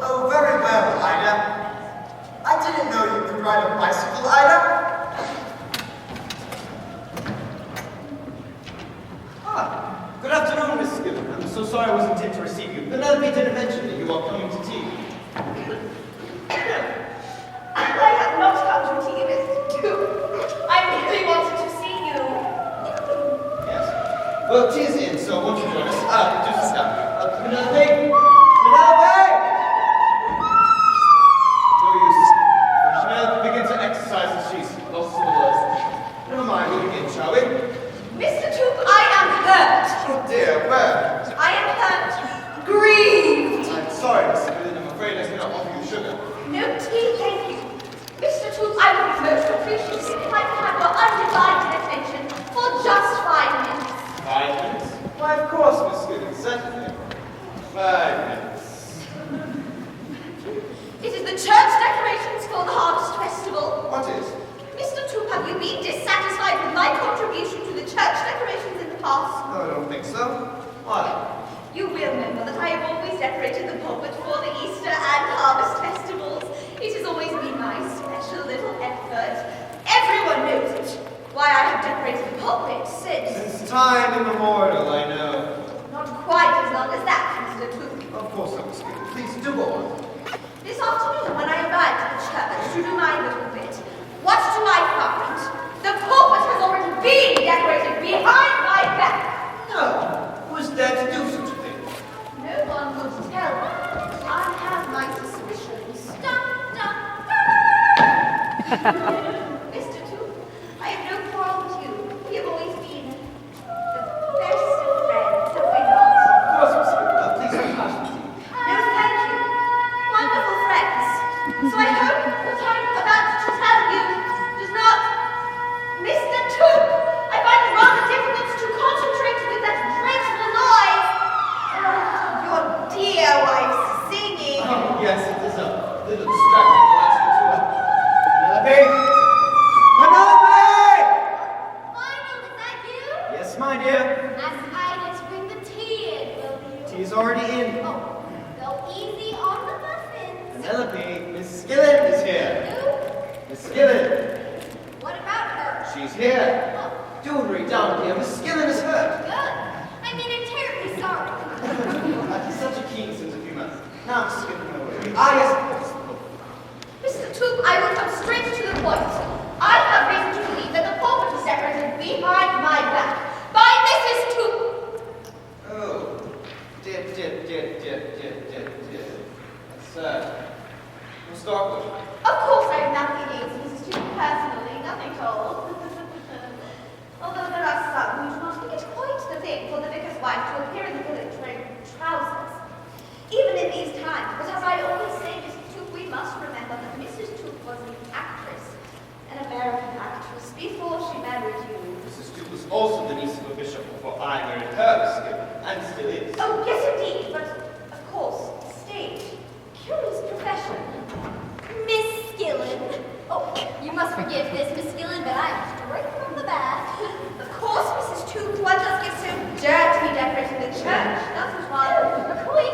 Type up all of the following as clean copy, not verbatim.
Oh, very well, Ida. I didn't know you could ride a bicycle, Ida. Good afternoon, Miss Gibbon. I'm so sorry I wasn't in to receive you. Penelope didn't mention that you are coming to tea. I have not come to tea, Mr. Duke. I really wanted to see you. Yes. Well, tea is in, so won't you join us? Do sit down. Penelope! Penelope! No use. She may begin to exercise as she's lost in the words. Never mind, we'll begin, shall we? Mr. Duke, I am hurt. Oh dear, where? I am hurt. Grieved. I'm sorry, Miss Gibbon. I'm afraid I cannot offer you sugar. No tea, thank you. Mr. Duke, I would most appreciate it if I could have your undivided attention for just 5 minutes. 5 minutes? Why, of course, Miss Gibbon, certainly. 5 minutes. It is the church decorations for the Harvest Festival. What is? Mr. Duke, have you been dissatisfied with my contribution to the church decorations in the past? No, I don't think so. Why? You will remember that I have always decorated the pulpit for the Easter and Harvest festivals. It has always been my special little effort. Everyone knows it. Why I have decorated the pulpit Since time immemorial, I know. Not quite as long as that, Mr. Duke. Of course not, Miss Gibbon. Please do go on. This afternoon, when I arrived at the church to do my little bit, what do I find? The pulpit has already been decorated behind my back. No. Who is there to do such a thing? No one would tell me. I have my suspicions. Dun, dun, dun. Mr. Duke, I have no quarrel with you. We have always been the best of friends, have we not? Of course, Miss Gibbon. Please be passionate. No, thank you. Wonderful friends. So I hope what I'm about to tell you does not... Mr. Duke, I find it rather difficult to concentrate with that dreadful noise. Your dear wife's singing. Oh, yes, it is a little distracting to ask you to. Penelope! Penelope! Lionel, is that you? Yes, my dear. Ask Ida to bring the tea in, will you? Tea is already in. Oh, go easy on the muffins. Penelope, Miss Skillen is here. Who? Miss Skillen. What about her? She's here. Oh, Do hurry down, dear. Miss Skillen is hurt. good. I mean, I'm terribly sorry. That is such a keen sense of humor. Now, Miss Skillen, no worry. Ah, yes, of course. Mr. Duke, I will come straight to the point. I have reason to believe that the pulpit is decorated behind my back by Mrs. Duke. Oh, dear. That's sad. Most awkward. Of course, I have nothing against Mrs. Duke personally, nothing at all. Although there are some who do not think it quite the thing for the vicar's wife to appear in the village wearing trousers. Even in these times, but as I always say, Mrs. Duke, we must remember that Mrs. Duke was an actress, an American actress, before she married you. Mrs. Duke was also the niece of a bishop before I married her, Miss Skillen, and still is. Oh, yes, indeed, but of course, stage. Curious profession. Miss Skillen. Oh, you must forgive this, Miss Skillen, but I'm straight from the back. Of course, Mrs. Duke, one does get so dirty decorating the church, doesn't one? Quite.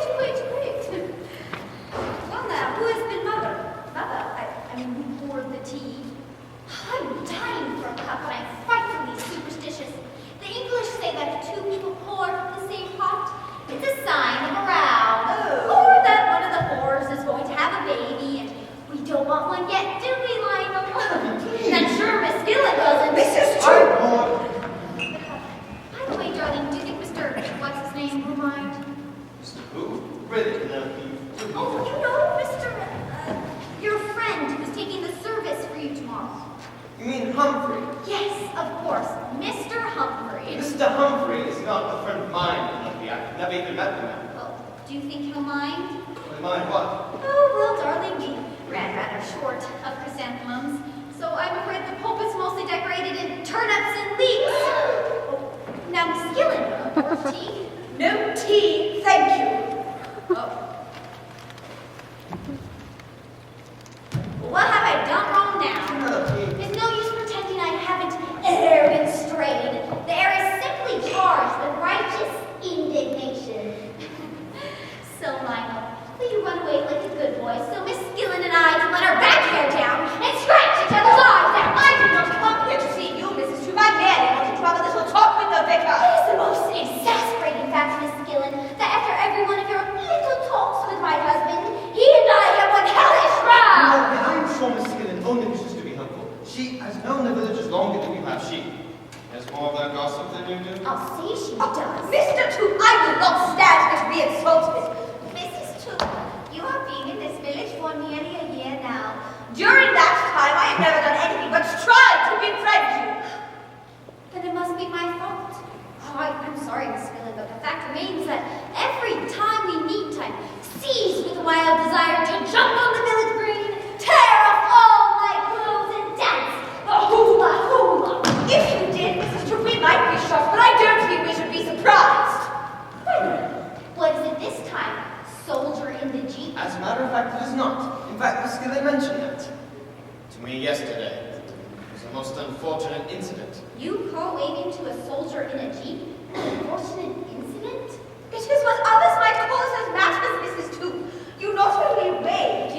Well now, who has been mother? Mother, I mean, who poured the tea? I'm dying for a cup, but I'm frightfully superstitious. The English say that if two people pour from the same pot, it's a sign of a row. Oh. Or that one of the whores is going to have a baby, and we don't want one yet, do we, Lionel? I'm sure Miss Skillen doesn't. Mrs. I Duke! want By the way, darling, do you think Mr. What's his name will mind? Mr. Who? Really, Penelope? Oh, you know, Mr. Your friend who's taking the service for you tomorrow. You mean Humphrey? Yes, of course, Mr. Humphrey. Mr. Humphrey is not a friend of mine, Penelope. I've never even met the man. Well, do you think he'll mind? Well, mind what? Oh, well, darling, we ran rather short of chrysanthemums, so I'm afraid the pulpit's mostly decorated in turnips and leeks. Oh, now, Miss Skillen, more tea? No tea, thank you. Oh. What have I done wrong now? Penelope. There's no use pretending I haven't been strayed. The air is simply charged with righteous indignation. So, Lionel, will you run away like a good boy so Miss Skillen and I can let our back hair down and scratch each other's eyes out. I did not come here to see you, Mrs. Two. I merely wanted to have a little talk with the vicar. It is the most exasperating fact, Miss Skillen, that after every one of your little talks with my husband, he and I have one hellish row. I'm sure Miss Skillen only wishes to be helpful. She has known the villagers longer than you have. She has more of their gossip than you do. I'll say she does. Mr. Two, I will not stand here to be insulted. Mrs. Took, you have been in this village for nearly a year now. During that time, I have never done anything but try to befriend you. Then it must be my fault. Oh, I'm sorry, Miss Skillen, but the fact remains that every time we meet, I'm seized with a wild desire to jump on the village green, tear off all my clothes, and dance the hula hula. If you did, Mrs. Two, we might be shocked, but I don't think we should be surprised. What is it this time? Soldier in the jeep? As a matter of fact, it is not. In fact, Miss Skillen mentioned that to me yesterday. It was a most unfortunate incident. You call waving to a soldier in a jeep an unfortunate incident? It is what others might call as matters, Mrs. Two. You not only waved,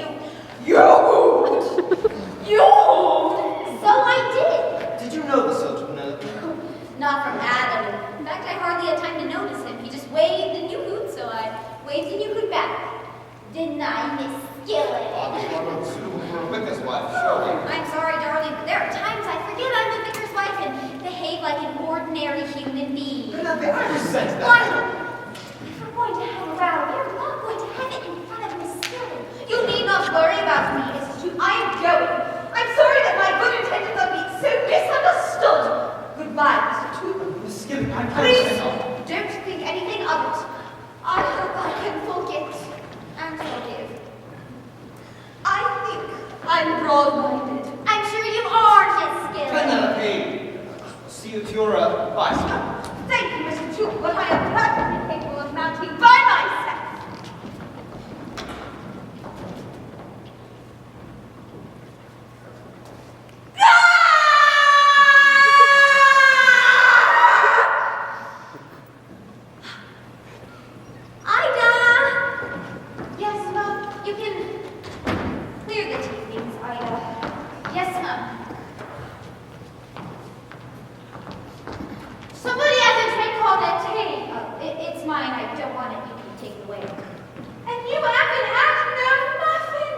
you hooted. You hooted. So I did. Did you know the soldier, Penelope? Not from Adam. In fact, I hardly had time to notice him. He just waved and you hooted, so I waved and you hooted back. Didn't I, Miss Skillen? One or two for a vicar's wife, surely. I'm sorry, darling, but there are times I forget I'm the vicar's wife and behave like an ordinary human being. Penelope, I resent that. Why? If we're going to have a row, we're not going to have it in front of Miss Skillen. You need not worry about me, Mrs. Two. I am going. I'm sorry that my good intentions are being so misunderstood. Goodbye, Mr. Two. Miss Skillen, I can't Please, say no. don't think anything of it. I hope I can forget and forgive. I think I'm broad-minded. I'm sure you are, Miss Skillen. Penelope, see you to your bicycle. Thank you, Mr. Two, but I am perfectly capable of mounting by myself. Yes, Mom. You can clear the tea things, Ida. Yes, Mom. Somebody has a drink called a tea. It's mine. I don't want it. You can take it away. And you haven't had no muffin.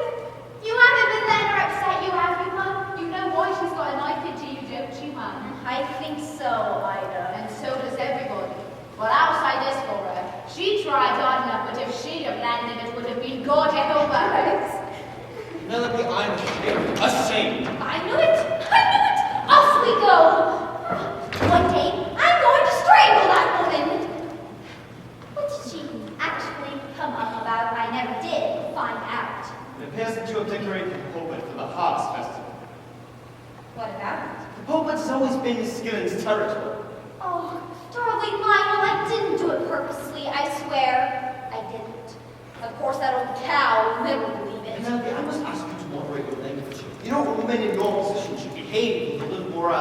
You haven't been letting her upset you, have you, Mom? You know why she's got a knife into you, don't you, Mum? I think so, Ida. And so does everybody. Well, I'll say this for her. She tried hard enough, but if she'd have landed, it would have been God help her. Penelope, I'm ashamed. I knew it! I knew it! Off we go! One day, I'm going to strangle that woman! What did she actually come up about? I never did find out. It appears that you have decorated the pulpit for the harvest festival. What about it? The pulpit has always been Miss Skillen's territory. Oh, darling Lionel, I didn't do it purposely, I swear. I didn't. Of course, that old cow will never believe it. Penelope, I must ask you to moderate your language. You know, a woman in your position should behave with a little more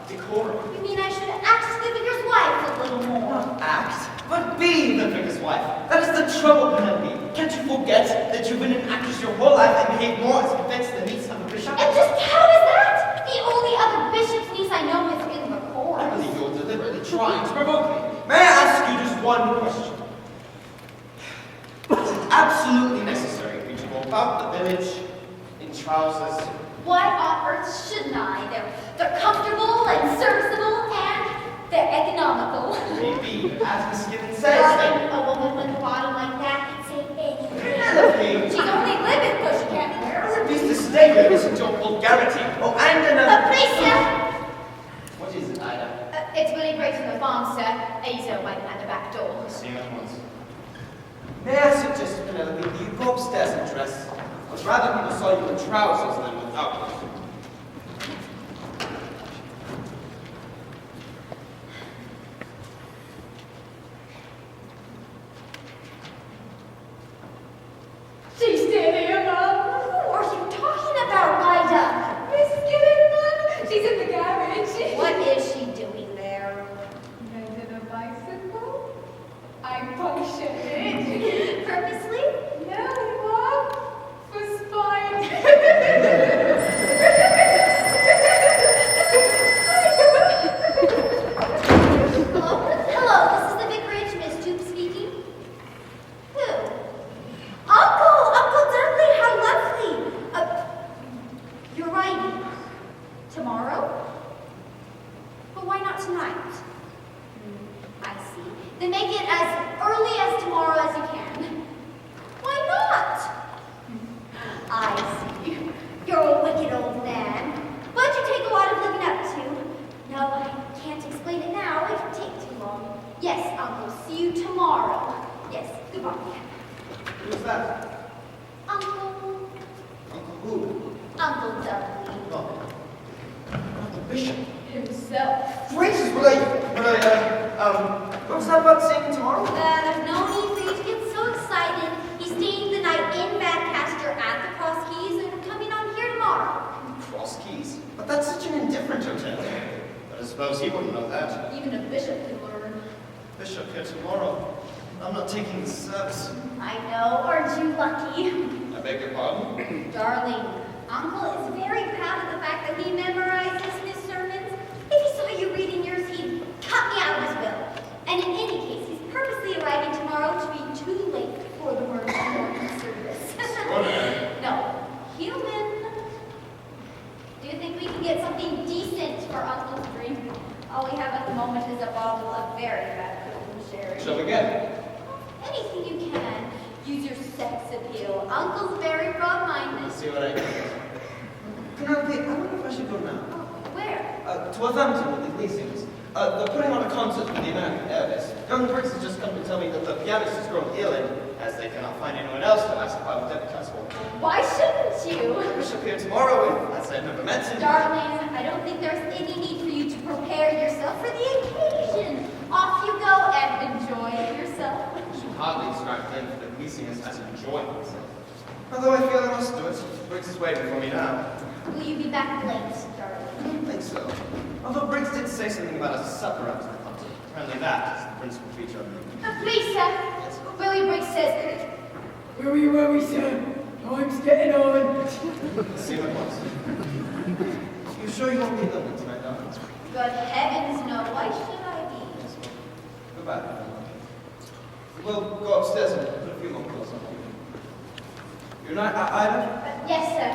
decorum. You mean I should act as the vicar's wife a little more? Not act, but be the vicar's wife. That is the trouble, Penelope. Can't you forget that you've been an actress your whole life and behave more as befits the needs of a bishop? And just how is that? The only other bishop's niece I know is in the court. I believe you're deliberately trying to provoke me. May I ask you just one question? Is it absolutely necessary for you to go about the village in trousers? Why on earth shouldn't I? They're comfortable and serviceable and they're economical. Maybe, as Miss Skillen says, Darling, then. a woman with a bottom like that can say anything. Penelope! She's only living because she can't wear I refuse to stay here, listen to your vulgarity. Oh, and another... Please, sir. What is it, Ida? It's Willie Briggs from the farm, sir. He's waiting at the back door. See you at once. May I suggest, Penelope, that you go upstairs and dress? I'd rather people saw you in trousers than without them. She's still here, Mum. Who are you talking about, Ida? Miss Skillen, Mum. She's in the garage. What is she doing there? Riding a bicycle? I punctured it. Purposely? No, it that? Uncle. Uncle who? Uncle Dudley. Oh. Uncle Bishop. Himself. Gracious, what was that about saying tomorrow? There's no need for you to get so excited. He's staying the night in Manchester at the Cross Keys and coming on here tomorrow. Cross Keys. But that's such an indifferent hotel. But I suppose he wouldn't know that. Even a bishop can learn. Bishop here tomorrow. I'm not taking the service. I know, aren't you lucky? I beg your pardon? Darling, Uncle is very proud of the fact that he memorizes his sermons. If he saw you reading yours, he'd cut me out of his will. And in any case, he's purposely arriving tomorrow to be too late for the morning service. No, human. Do you think we can get something decent for Uncle's drink? All we have at the moment is a bottle of very bad golden sherry. Shall we get? Anything you can. Use your sex appeal. Uncle's very broad-minded. Let's see what I can do. Penelope, I wonder if I should go now. Where? To Northampton with the Gleasons. They're putting on a concert with the American Airways. Young Briggs has just come to tell me that the pianist has grown ill and, as they cannot find anyone else to occupy with their classical. Why shouldn't you? Bishop here tomorrow, and as I've never met him. Darling, I don't think there's any need for you to prepare yourself for the occasion. Off you go and enjoy yourself. I should hardly describe them for the Gleasons as enjoying myself. Although I feel I must do it. Briggs is waiting for me now. Will you be back late, darling? I don't think so. Although Briggs did say something about a supper after the concert. Apparently that is the principal feature of the Please, sir. Willie Briggs says, Worry, sir. Time's getting on. See what once. You sure you won't be lonely tonight, darling? Good heavens, no. Why should I be? Goodbye. We'll go upstairs and put a few more clothes on. Good night, Ida. Yes, sir.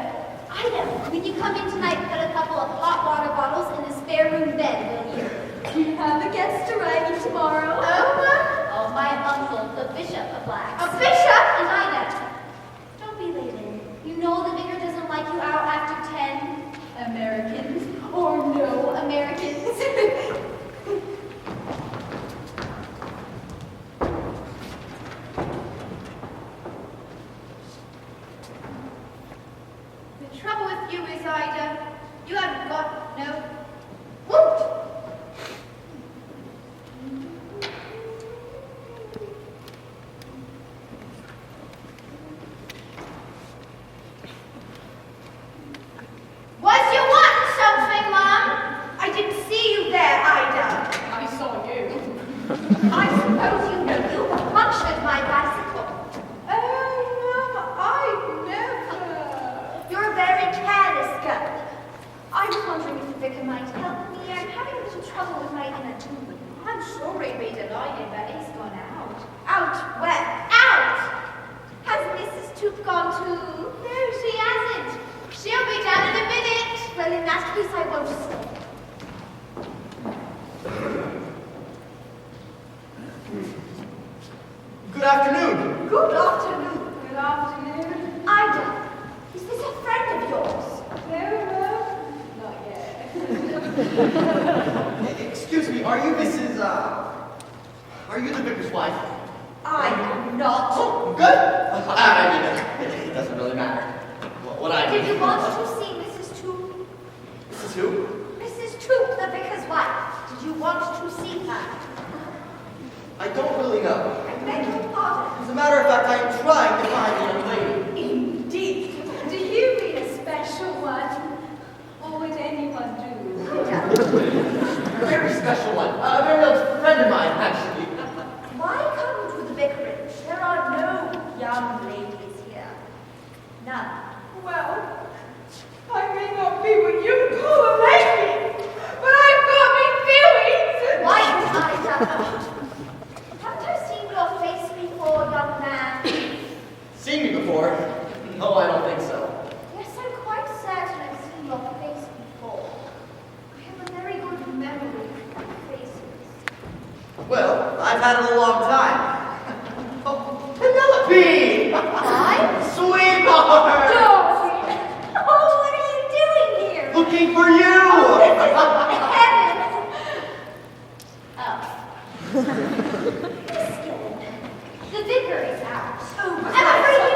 Ida, when you come in tonight, put a couple of hot water bottles in the spare room bed, will you? Do you have a guest arriving tomorrow? Oh, my uncle, the Bishop of Blacks. a bishop? And Ida, don't be late. You know the vicar doesn't like you out after 10. Americans or no Americans. The trouble with you is, Ida, you haven't got no woot. Was you wanting something, Mom? I didn't see you there, Ida. I saw you. I suppose you know you punctured my bicycle. Oh, Mom, I never. You're a very careless girl. I was wondering if the vicar might help me. I'm having a little trouble with my inner tube. I'm sure he'd be delighted that he's gone out. Out where? Out! Has Mrs. Toop gone too? No, she hasn't. She'll be down in a minute. Well, in that case, I won't stay. Good afternoon. Good afternoon. Good afternoon. Ida, is this a friend of yours? No, not yet. Excuse me, are you Mrs. Are you the vicar's wife? I am not. Oh, good. It doesn't really matter. What I Did do. you want to see Mrs. Toop? Mrs. Who? Mrs. Toop, the vicar's wife. Did you want to see her? I don't really know. I beg your pardon. As a matter of fact, I am trying to find a young lady. Indeed. Do you mean a special one? Or would anyone do? A very special one. A very old friend of mine, actually. Why come to the vicarage? There are no young ladies here. None. Well, I may not be what you call a lady, but I've got me feelings. Why, Ida? Haven't I seen your face before, young man? Seen me before? No, I don't think so. Yes, I'm quite certain I've seen your face before. I have a very good memory of faces. Well, I've had it a long time. Oh, Penelope! I? Sweetheart! Dorothy! Oh, what are you doing here? Looking for you! Heavens! Oh. Miss Gillen, the vicar is out. Oh, I'm afraid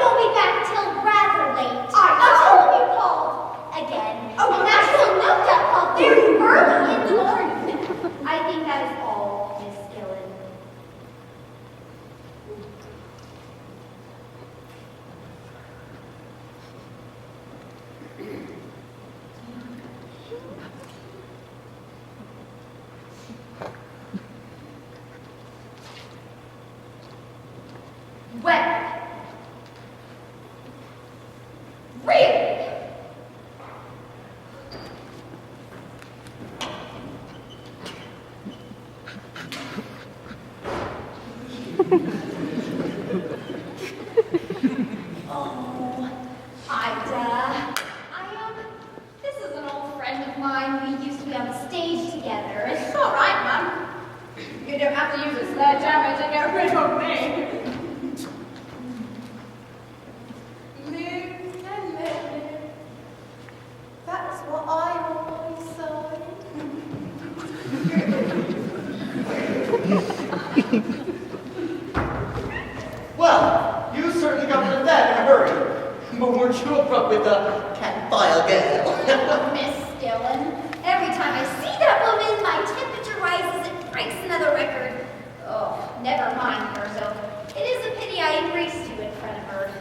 weren't you abrupt with the cat file girl? Miss Dillon, every time I see that woman, my temperature rises and breaks another record. Oh, never mind her, so it is a pity I embraced you in front of her.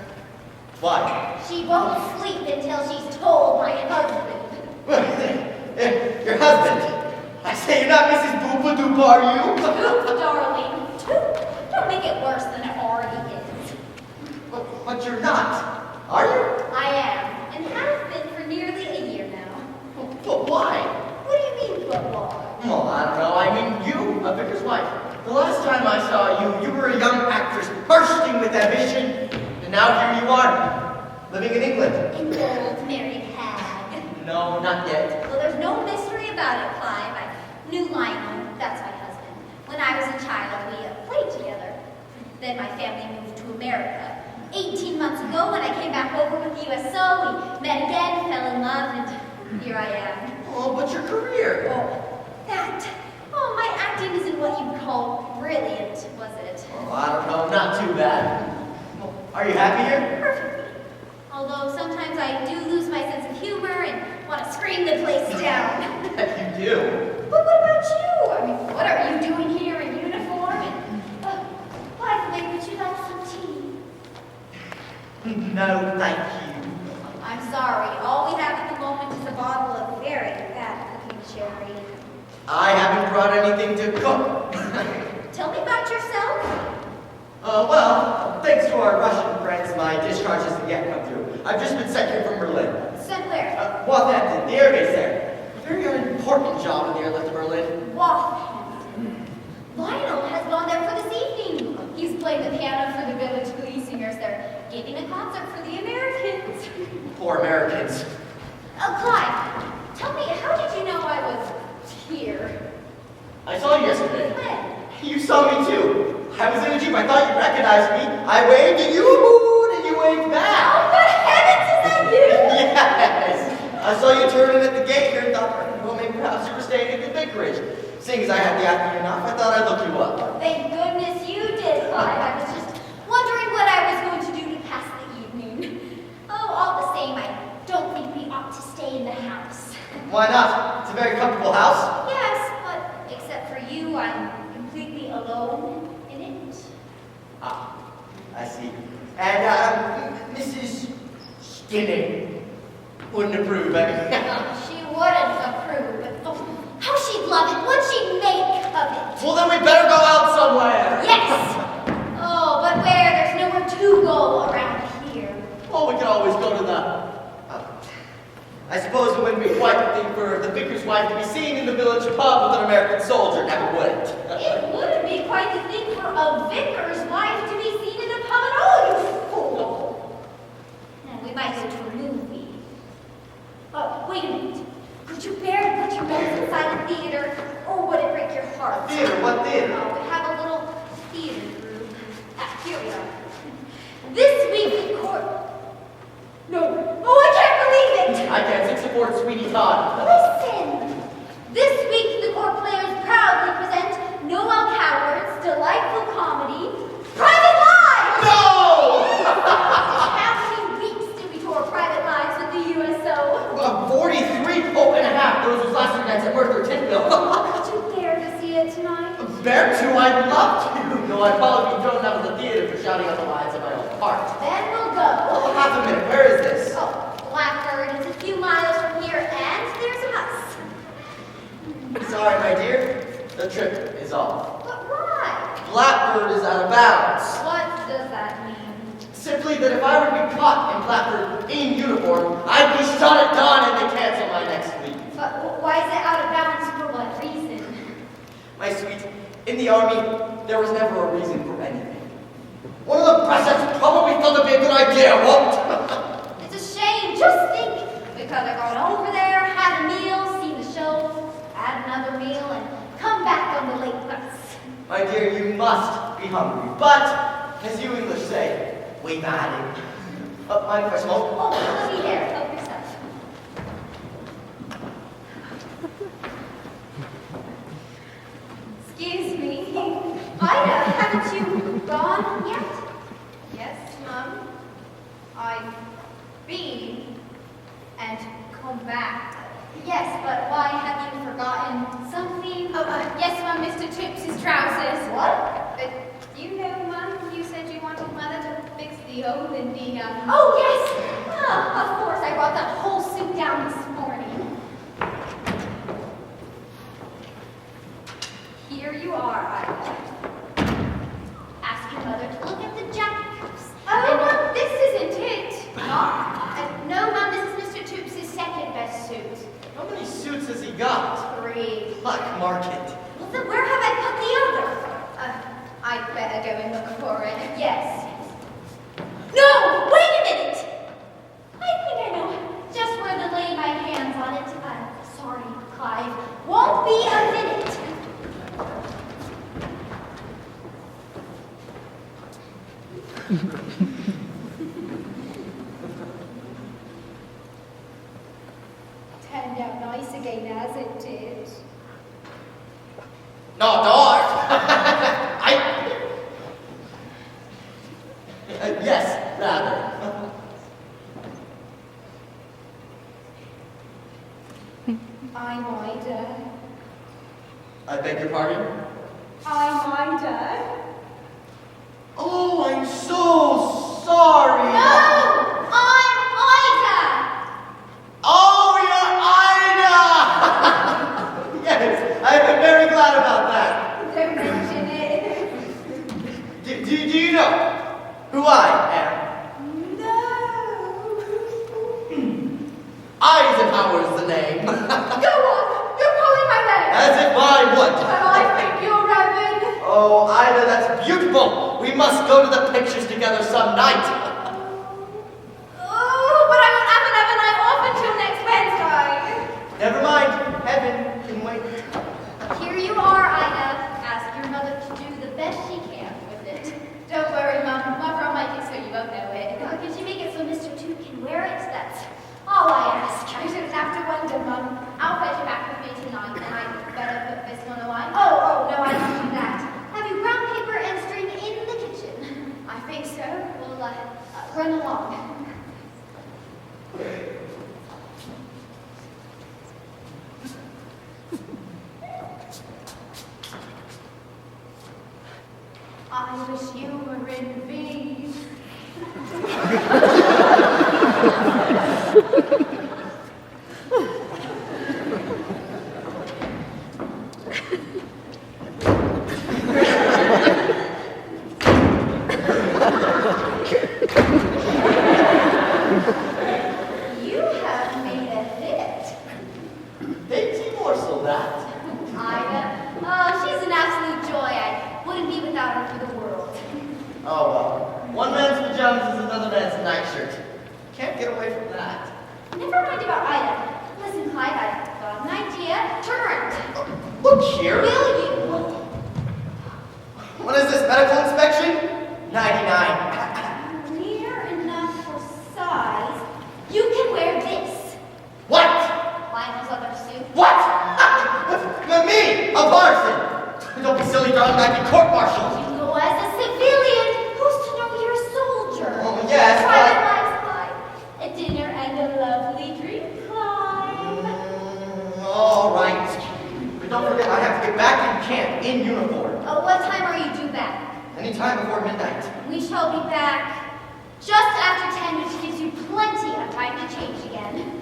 Why? She won't sleep until she's told my husband. Your husband? I say you're not Mrs. Boopadoop, are you? Toop, darling, toop. Don't make it worse than it already is. But you're not, are you? I am, and have been for nearly a year now. But why? What do you mean, but why? Well, I don't know. I mean, you, a vicar's wife. The last time I saw you, you were a young actress bursting with ambition. And now here you are, living in England. An old married hag. No, not yet. Well, there's no mystery about it, Clive. I knew Lionel, that's my husband. When I was a child, we played together. Then my family moved to America. 18 months ago, when I came back over with the USO, we met again, fell in love, and here I am. Oh, but your career. Oh, my acting isn't what you'd call brilliant, was it? Oh, I don't know. Not too bad. Well, are you happy here? Perfectly. Although sometimes I do lose my sense of humor and want to scream the place down. You do. But what about you? I mean, what are you doing here in uniform? And, by the way, would you like some tea? No, thank you. I'm sorry. All we have at the moment is a bottle of very bad-looking sherry. I haven't brought anything to cook. Tell me about yourself. Well, thanks to our Russian friends, my discharge hasn't yet come through. I've just been sent here from Berlin. Sent where? Wathampton, the air base there. A very unimportant job in the airlift of Berlin. Wathampton. Lionel has gone there for this evening. He's playing the piano for the village glee singers. They're giving a concert for the Americans. Poor Americans. Clive, tell me, how did you know I was here? I saw you yesterday. When? You saw me too. I was in the Jeep. I thought you recognized me. I waved and you moved and you waved back. Oh, good heavens, is that you? Yes. I saw you turn in at the gate here and thought, well, maybe perhaps you were staying at the vicarage. Seeing as I had the afternoon off, I thought I'd look you up. Thank goodness you did, Clive. I was just wondering what I was going to do to pass the evening. Oh, all the same, I don't think we ought to stay in the house. Why not? It's a very comfortable house. Yes, but except for you, I'm completely alone in it. Ah, I see. And, Mrs. Skinner wouldn't approve, I mean. She wouldn't approve, but oh, how she'd love it. What'd she make of it? Well, then we better go out somewhere. Yes! Oh, but where? There's nowhere to go around here. Well, we could always go to the... I suppose it wouldn't be quite the thing for the vicar's wife to be seen in the village pub with an American soldier, now would it? It wouldn't be quite the thing for a vicar's wife to be seen in a pub at all, you fool! And we might go to a movie. Oh, wait a minute. Could you bear to put your nose inside a theater, or would it break your heart? Theater? What theater? Oh, we have a little theater group. Here we are. This week in court. No. Oh, I can't believe it! I can't support Sweetie Todd. Listen! This week, the court players proudly present Noel Coward's delightful comedy, Private Lives! No! How many weeks did we tour Private Lives with the USO? 43 oh and a half. Those was last nights at Merthyr Tyntville. Could you dare to see it tonight? Bear to, I'd love to. Though I'd probably be thrown out of the theater for shouting out the lines of my own part. Then we'll go. Oh, half a minute. Where is this? Oh, Blackbird is a few miles from here, and there's a bus. Sorry, my dear. The trip is off. But why? Blackbird is out of bounds. What does that mean? Simply that if I were to be caught in Blackbird in uniform, I'd be shot at dawn and they cancel my next week. But why is it out of bounds? For what reason? My sweet, in the army, there was never a reason for anything. One of the presidents probably thought it'd be a good idea, won't? It's a shame. Just think. We could have gone over there, had a meal, seen the show, had another meal, and come back on the late bus. My dear, you must be hungry. But, as you English say, we've had it. Mind if I smoke? Oh, let me there. Help yourself. Excuse me. Ida, haven't you gone yet? Yes, Mum. I've been and come back. Yes, but why have you forgotten something? Oh, yes, Mum, Mr. Toops' trousers. What? Do you know, Mum, you said you wanted Mother to fix the hole in the, Oh, yes! Of course, I brought that whole suit down this morning. Here you are, Ida. Ask your mother to look at the jacket cuffs. Oh, Mum, this isn't it. No, Mom, this is Mr. Toops' second best suit. How many suits has he got? 3. Black market. Well, then where have I put the other? I'd better go and look for it. Yes. No! Wait a minute! I think I know just where to lay my hands on it. Sorry, Clive. Won't be a minute. Turned out nice again, as it did. No, dark. Yes, rather. I'm Ida. I beg your pardon? I'm Ida. Oh, I'm so sorry. No! I'm Ida! Oh, you're Ida! Yes, I'm very glad about that. Don't mention it. Do you know who I am? No. Eisenhower's the name. Go on. You're pulling my leg. As if I would. But I think you're Reverend. Oh, Ida, that's beautiful. We must go to the pictures together some night. Oh, but I won't have another night off until next Wednesday. Never mind. Heaven can wait. Here you are, Ida. Ask your mother to do the best she can with it. Don't worry, Mum. Mother will make it so you won't know it. Could you make it so Mr. Two can wear it? That's all I ask. I shouldn't have to wonder, Mum. I'll fetch it back with me tonight, and I'd better put this one away. Oh, no, I don't do that. Have you brown paper and string in the kitchen? I think so. Well, run along. I wish you were in V. You have made a hit. Dainty morsel, that. Ida. Oh, she's an absolute joy. I wouldn't be without her for the world. Oh, well. One man's pajamas is another man's nightshirt. Can't get away from that. Never mind about Ida. Listen, Clyde, I've got an idea. Turn around. Look here. Will you? What is this, medical inspection? 99. Near enough for size. You can wear this. What? Lionel's other suit. What? Me, a parson. Don't be silly, darling. I'd be court-martialed. You can go as a civilian. Who's to know you're a soldier? Oh, yes, Private but... lives, Clyde. A dinner and a lovely drink, Clyde. All right. But don't forget, I have to get back in camp in uniform. Oh, what time are you due back? Any time before midnight. We shall be back just after 10, which gives you plenty of time to change again.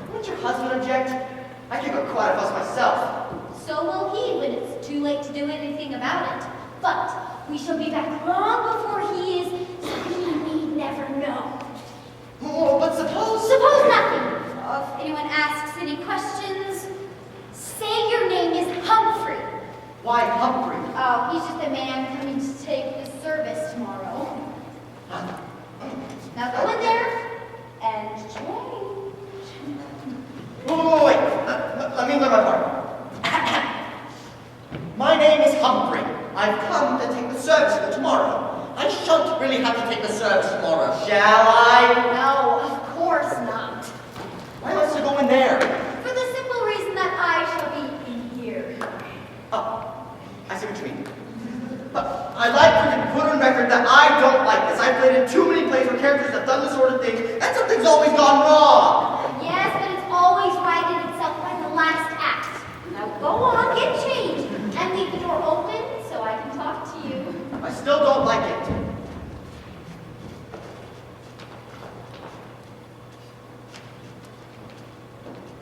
Wouldn't your husband object? I could go quite a fuss myself. So will he when it's too late to do anything about it. But we shall be back long before he is, so he need never know. Oh, but suppose... Suppose nothing. If anyone asks any questions, say your name is Humphrey. Why Humphrey? Oh, he's just a man coming to take the service tomorrow. Now go in there and change. Wait. Let me learn my part. My name is Humphrey. I've come to take the service for tomorrow. I shan't really have to take the service tomorrow, shall I? No, of course not. Why must I go in there? For the simple reason that I shall be in here. Oh, I see what you mean. But I'd like to put on record that I don't like this. I've played in too many plays where favorite characters have done this sort of thing, and something's always gone wrong. Yes, but it's always righted itself by the last act. Now go on, get changed, and leave the door open so I can talk to you. I still don't like it.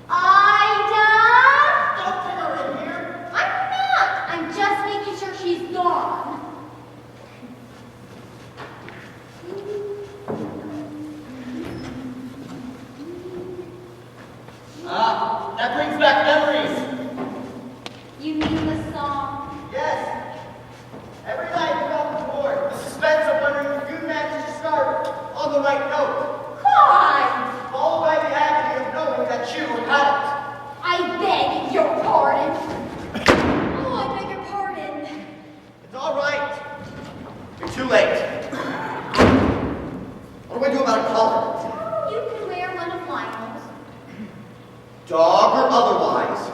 Ida? Don't bring her in here. I'm not. I'm just making sure she's gone. Ah, that brings back memories. You mean the song? Yes. Every night throughout the board, the suspense of wondering if you managed to start on the right note, Clyde! followed by the agony of knowing that you hadn't. I beg your pardon. Oh, I beg your pardon. It's all right. You're too late. What do I do about a collar? You can wear one of Lionel's. Dog or otherwise?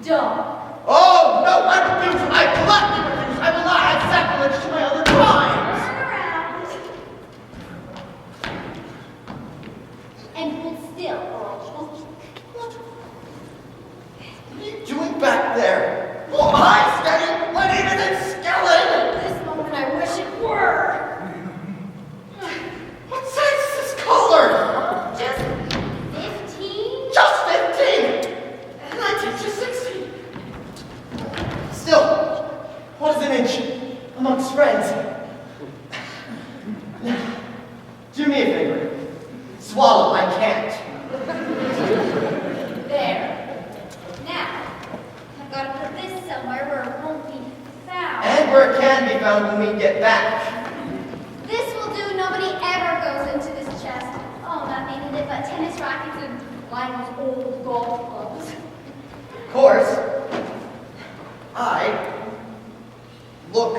Dog. Oh, no, I refuse. I bluntly refuse. I will not add sacrilege to my other crimes. Turn around. And hold still, or I'll choke you. What are you doing back there? Oh, I steady, but even in skeleton. At this moment, I wish it were. What size is this collar? Just 15? Just 15. And I teach you 16. Still, what is an inch amongst friends? Now, do me a favor. Swallow, I can't. There. Now, I've got to put this somewhere where it won't be found. And where it can be found when we get back. This will do. Nobody ever goes into this chest. Oh, nothing in it but tennis rackets and Lionel's old golf clubs. Of course, I look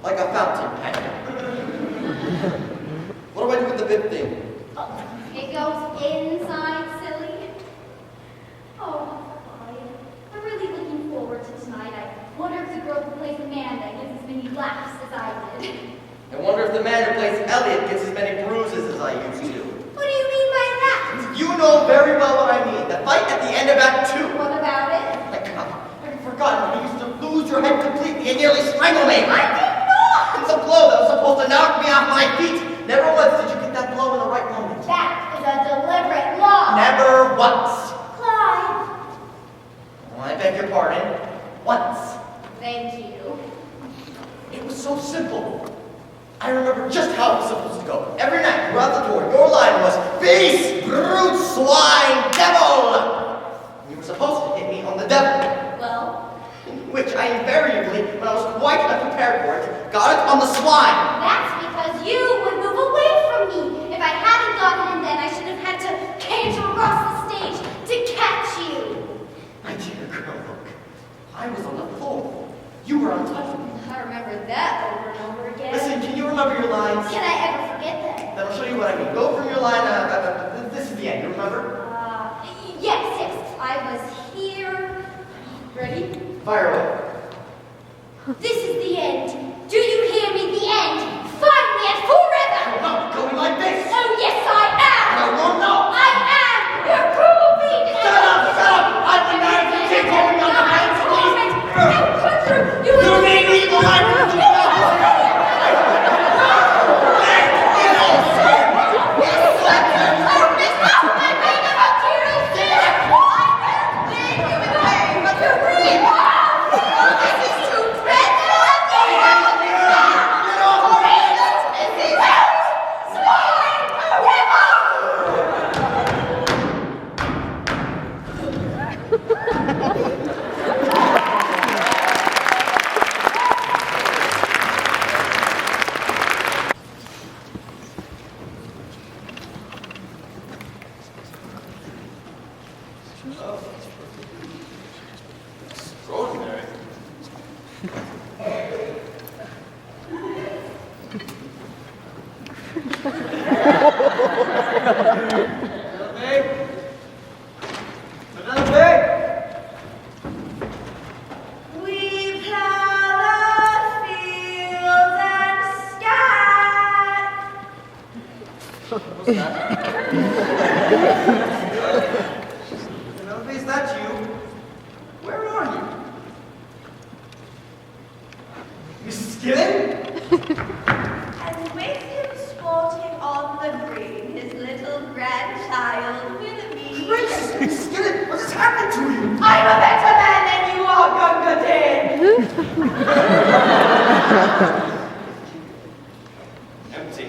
like a fountain pen. What do I do with the bib thing? Oh, it goes inside, silly. Oh, Clyde. I'm really looking forward to tonight. I wonder if the girl who plays Amanda gets as many laughs as I did. I wonder if the man who plays Elliot gets as many bruises as I used to. What do you mean by that? You know very well what I mean. The fight at the end of Act 2. What about it? My God, have you forgotten when you used to lose your head completely and nearly strangle me? I did not! It's a blow that was supposed to knock me off my feet. Never once did you get that blow in the right moment. That is a deliberate lie. Never once. Clyde. Well, I beg your pardon. Once. Thank you. It was so simple. I remember just how it was supposed to go. Every night, throughout the tour, your line was, "Beast, brute, swine, devil!" You were supposed to hit me on the devil. Well, Which I invariably, when I was quite unprepared for it, got it on the swine. that's because you would move away from me. If I hadn't gotten in then, I should have had to canter across the stage to catch you. My dear girl, look. I was on the floor. You were untouchable. I remember that over and over again. Listen, can you remember your lines? Can I ever forget that? Then I'll show you what I mean. Go from your line, this is the end, you remember? Yes. I was here. Ready? Fire away. This is the end. Do you hear me? The end. Finally and forever. I'm not going like this. Oh, yes, I am. No, no, no. I am. Your cruel feet. Shut up. I'm the man who keeps holding on the hands of these. You made me the life of the Extraordinary. Another bag. We plow the fields and sky What's that? Penelope, is that you? Where are you? Mrs. Skillen? And with him sporting on the green, his little grandchild, Willoughby. Gracious, Mrs. Skillen, what has happened to you? I'm a better man than you are, Gunga Din. Empty.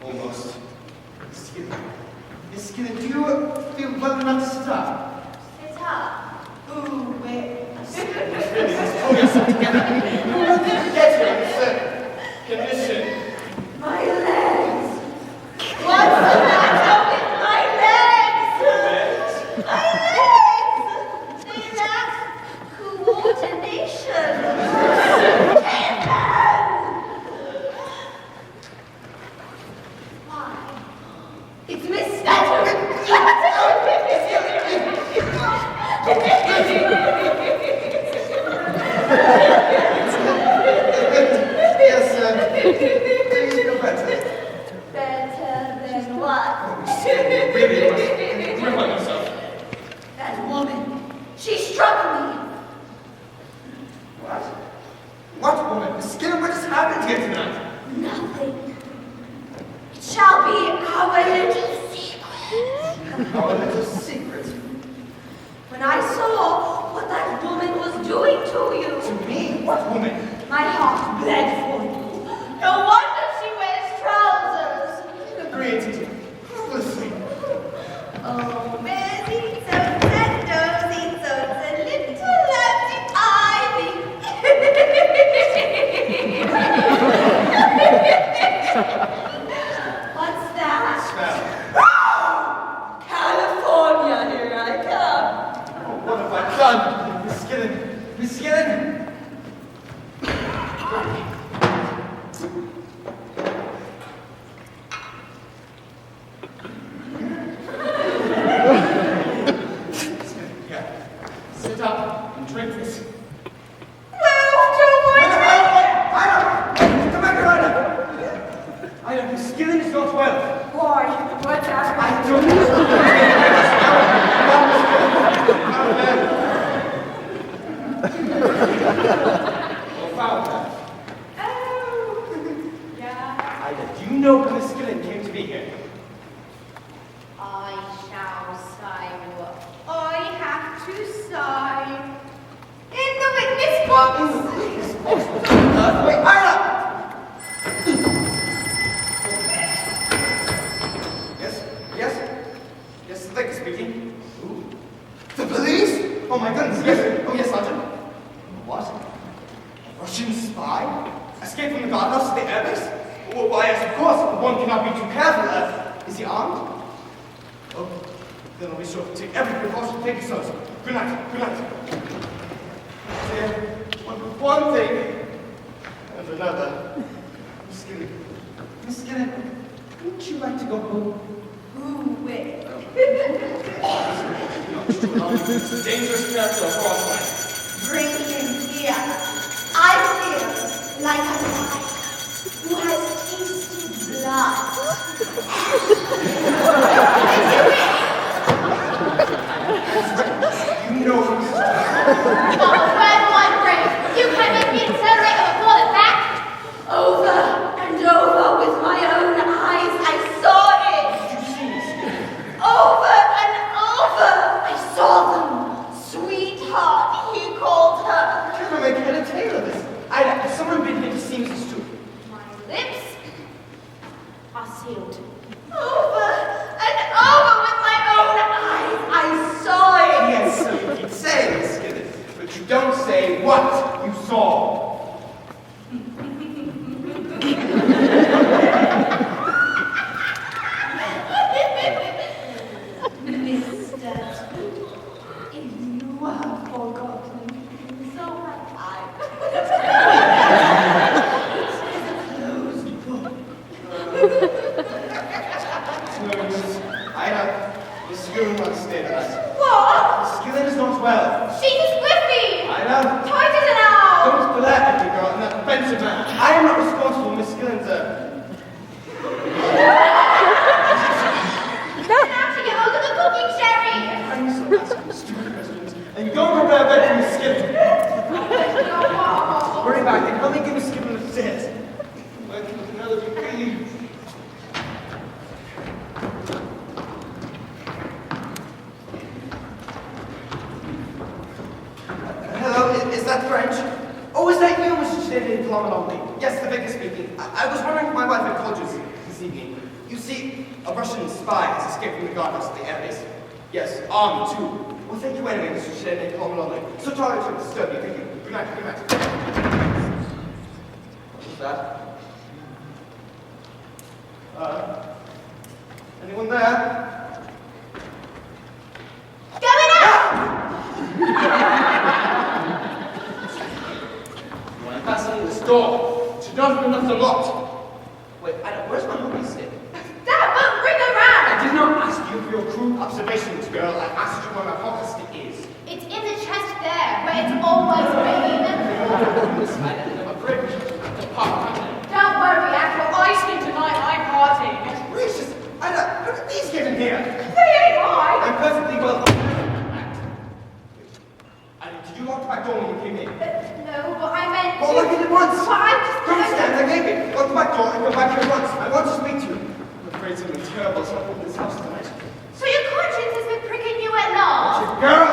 Almost. Miss Skillen, do you feel well enough to sit up? Sit up. Ooh, wait. Pull yourself together. Get here, sir. Condition. My legs. What's the matter with my legs? My legs. They lack coordination. Why? It's Miss Yes, sir. Please feel better. Better than what? Really, you must grip on yourself. That woman. She struck me. What? What woman? Miss Skillen, what has happened here tonight? Nothing. It shall be our little secret. Our little secret. When I saw what that woman was doing to you, To me? What woman? my heart bled for you. No wonder she wears trousers. Created you. Hopelessly. Oh, Mezito, Tendozito, the little empty ivy. What's that? Smell. California, here I come. Oh, what have I done? Miss Skillen. Miss Skillen. Here. Sit up and drink this. Ida, Miss Skillen is not well. Why? What's happened? I don't know. Found her. Oh, yeah. Ida, do you know when Miss Skillen came to be here? I shall sign what? I have to sign in the witness box. Wait, Ida! Yes, yes, yes, the lady speaking. Ooh. The police? Oh my goodness, yes. Oh yes, Sergeant. What? A Russian spy? Escaped from the guardhouse to the airbase? Oh, why, yes, of course. One cannot be too careful. Is he armed? Oh, then I'll be sure to take every precaution. Thank you, sir. Good night. Good night. Dear, one thing and another. Miss Skillen. Miss Skillen, wouldn't you like to go home? Who will? It's a dangerous character across life. Bring him here. I feel like a lion who has tasted blood. You know who's Oh, red one brain! You can't make me accelerate or pull it back! Over and over with my own eyes, I saw it. Did you see Miss Skillen? Over and over, I saw them. Sweetheart, he called her. You're gonna make head or tail of this. Ida, has someone been here to see Mrs. Stewart? My lips are sealed. Over and over with my own eyes, I saw it. Yes, so you keep saying Miss Skillen, but you don't say what you saw. Mister, if you have forgotten, so have I. Closed book. No, Ida, Miss Skillen wants to stay with us. What? Miss Skillen is not well. She's a squiffy! Ida, Tighter than now! don't blare at me, girl, in that offensive manner. I am not responsible for Miss Skillen's, A Russian spy has escaped from the guardhouse at the airbase. Yes, armed too. Well, thank you anyway, Mr. Shedney, Coleman Longley. So sorry to disturb you. Thank you. Good night, good night. What was that? Anyone there? Going out! When I'm fastening this door, should not have been left unlocked. Wait, Ada, where's my hockey stick? That won't bring around! I did not ask you for your crude observations, girl. I asked you where my hockey stick is. It's in the chest there, where it's always been. Listen, I didn't have a privilege to pop. Don't worry, Axel. I sleep tonight. I'm partying. Gracious, Ada, how did these get in here? They ain't mine. I'm perfectly well. Ada, did you lock the back door when you came in? No, but I meant Well, to. lock it at once. But I just. Don't stand there gaping. Lock the back door and go back here at once. I want to speak to you. I'm afraid something terrible has happened in this house tonight. So your conscience has been pricking you at last? Girl!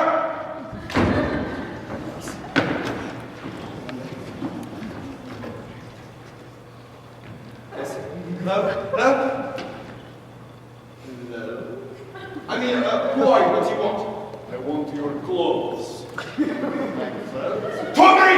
Yes. Hello? Hello? Hello? I mean, who are you? What do you want? I want your clothes. Tommy!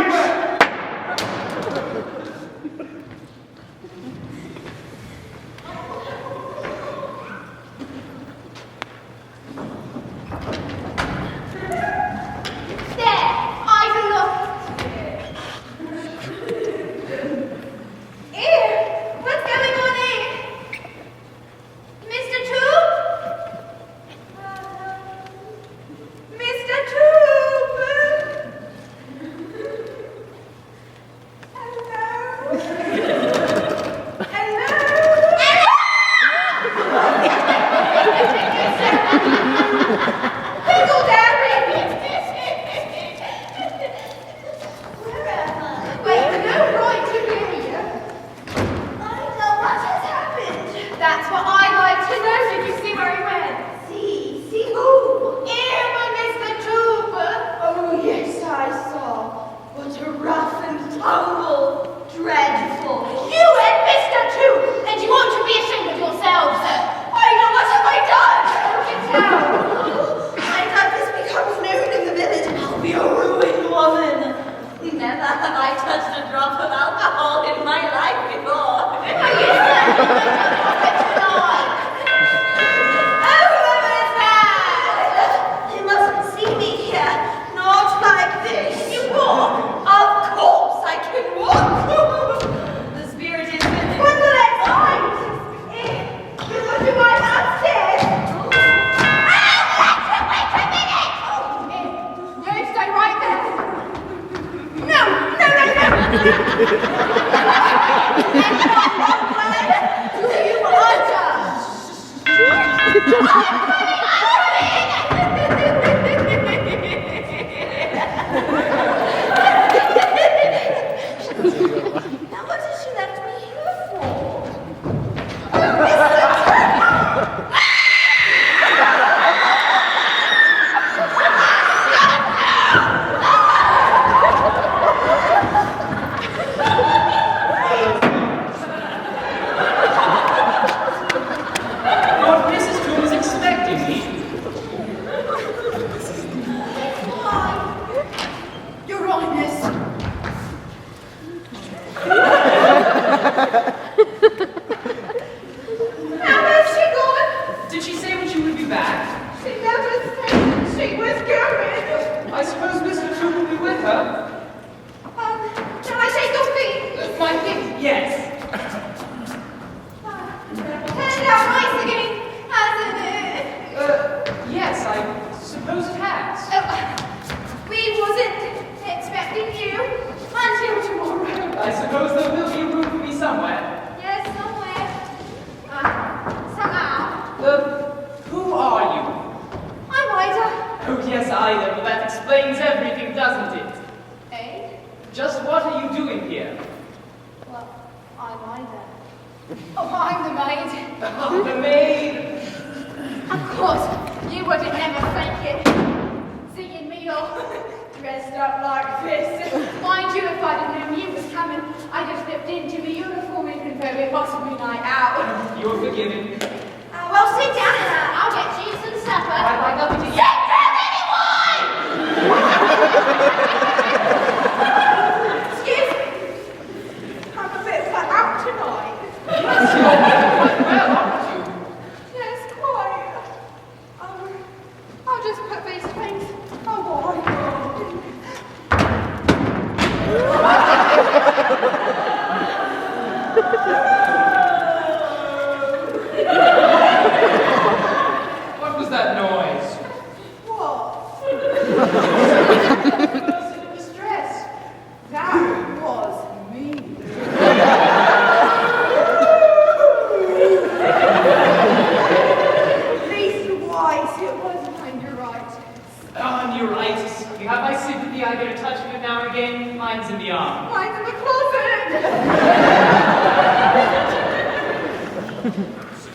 Well,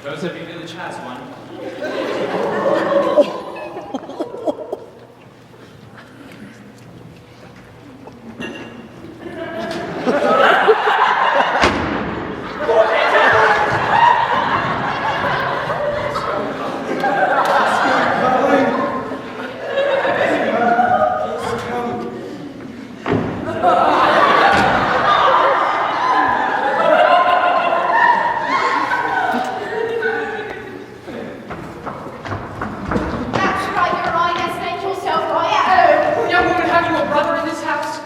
Suppose every village has one. That's right, Your Highness. Make yourself right at home. Young woman, have you a brother in this house?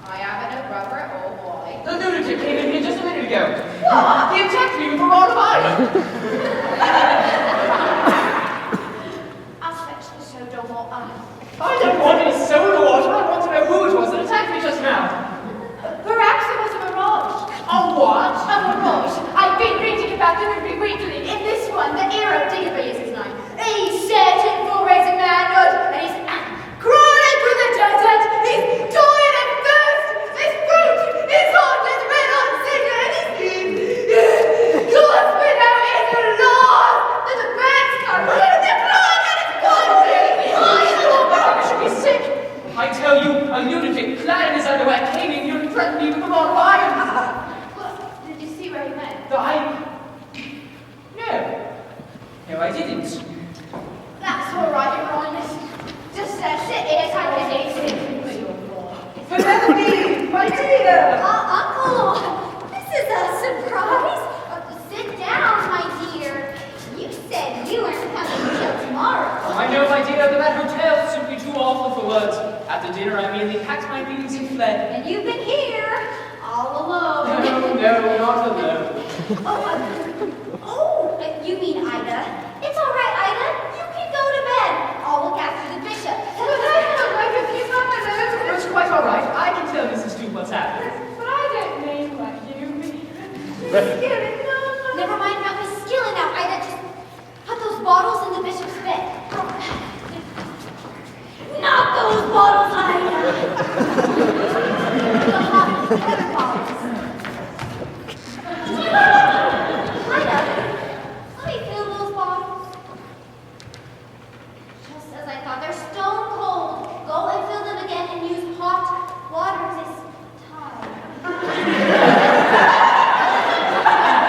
I haven't a brother at all, boy. The lunatic came in here just a minute ago. What? He attacked me with a rod of iron. I'll fetch the soda water. I don't want any soda water. I want to know who it was that attacked me just now. Perhaps it was a mirage. A what? A mirage. I've been reading about them every weekly. In this one, the hero Diggory is his name. He's searching for his manhood, and he's crawling through the desert. He's dying of thirst. His fruit, his heart is red on cigar, and he's gasping out his lungs. And the birds come in, they're flying, and it's I should be sick. I tell you, a lunatic clad in his underwear came in here and threatened me with a rod of iron. Did you see where he went? No, I didn't. That's all right, Your Highness. Just sit here, take it easy with your boy. Penelope, my dear. Uncle, this is a surprise. Sit down, my dear. You said you weren't coming till tomorrow. I know, my dear, but that hotel is simply too awful for words. After dinner, I merely packed my things and fled. And you've been here all alone. No, not alone. You mean Ida? It's all right, Ida. You can go to bed. I'll look after the bishop. But I don't like if you come alone. It's quite all right. I can tell Mrs. Duke what's happening. But I don't mean what you mean. Never mind about Miss Skillen now, Ida. Just put those bottles in the bishop's bed. Not those bottles, Ida. The hot water bottles. Ida, let me fill those bottles. Just as I thought, they're stone cold. Go and fill them again and use hot water this time.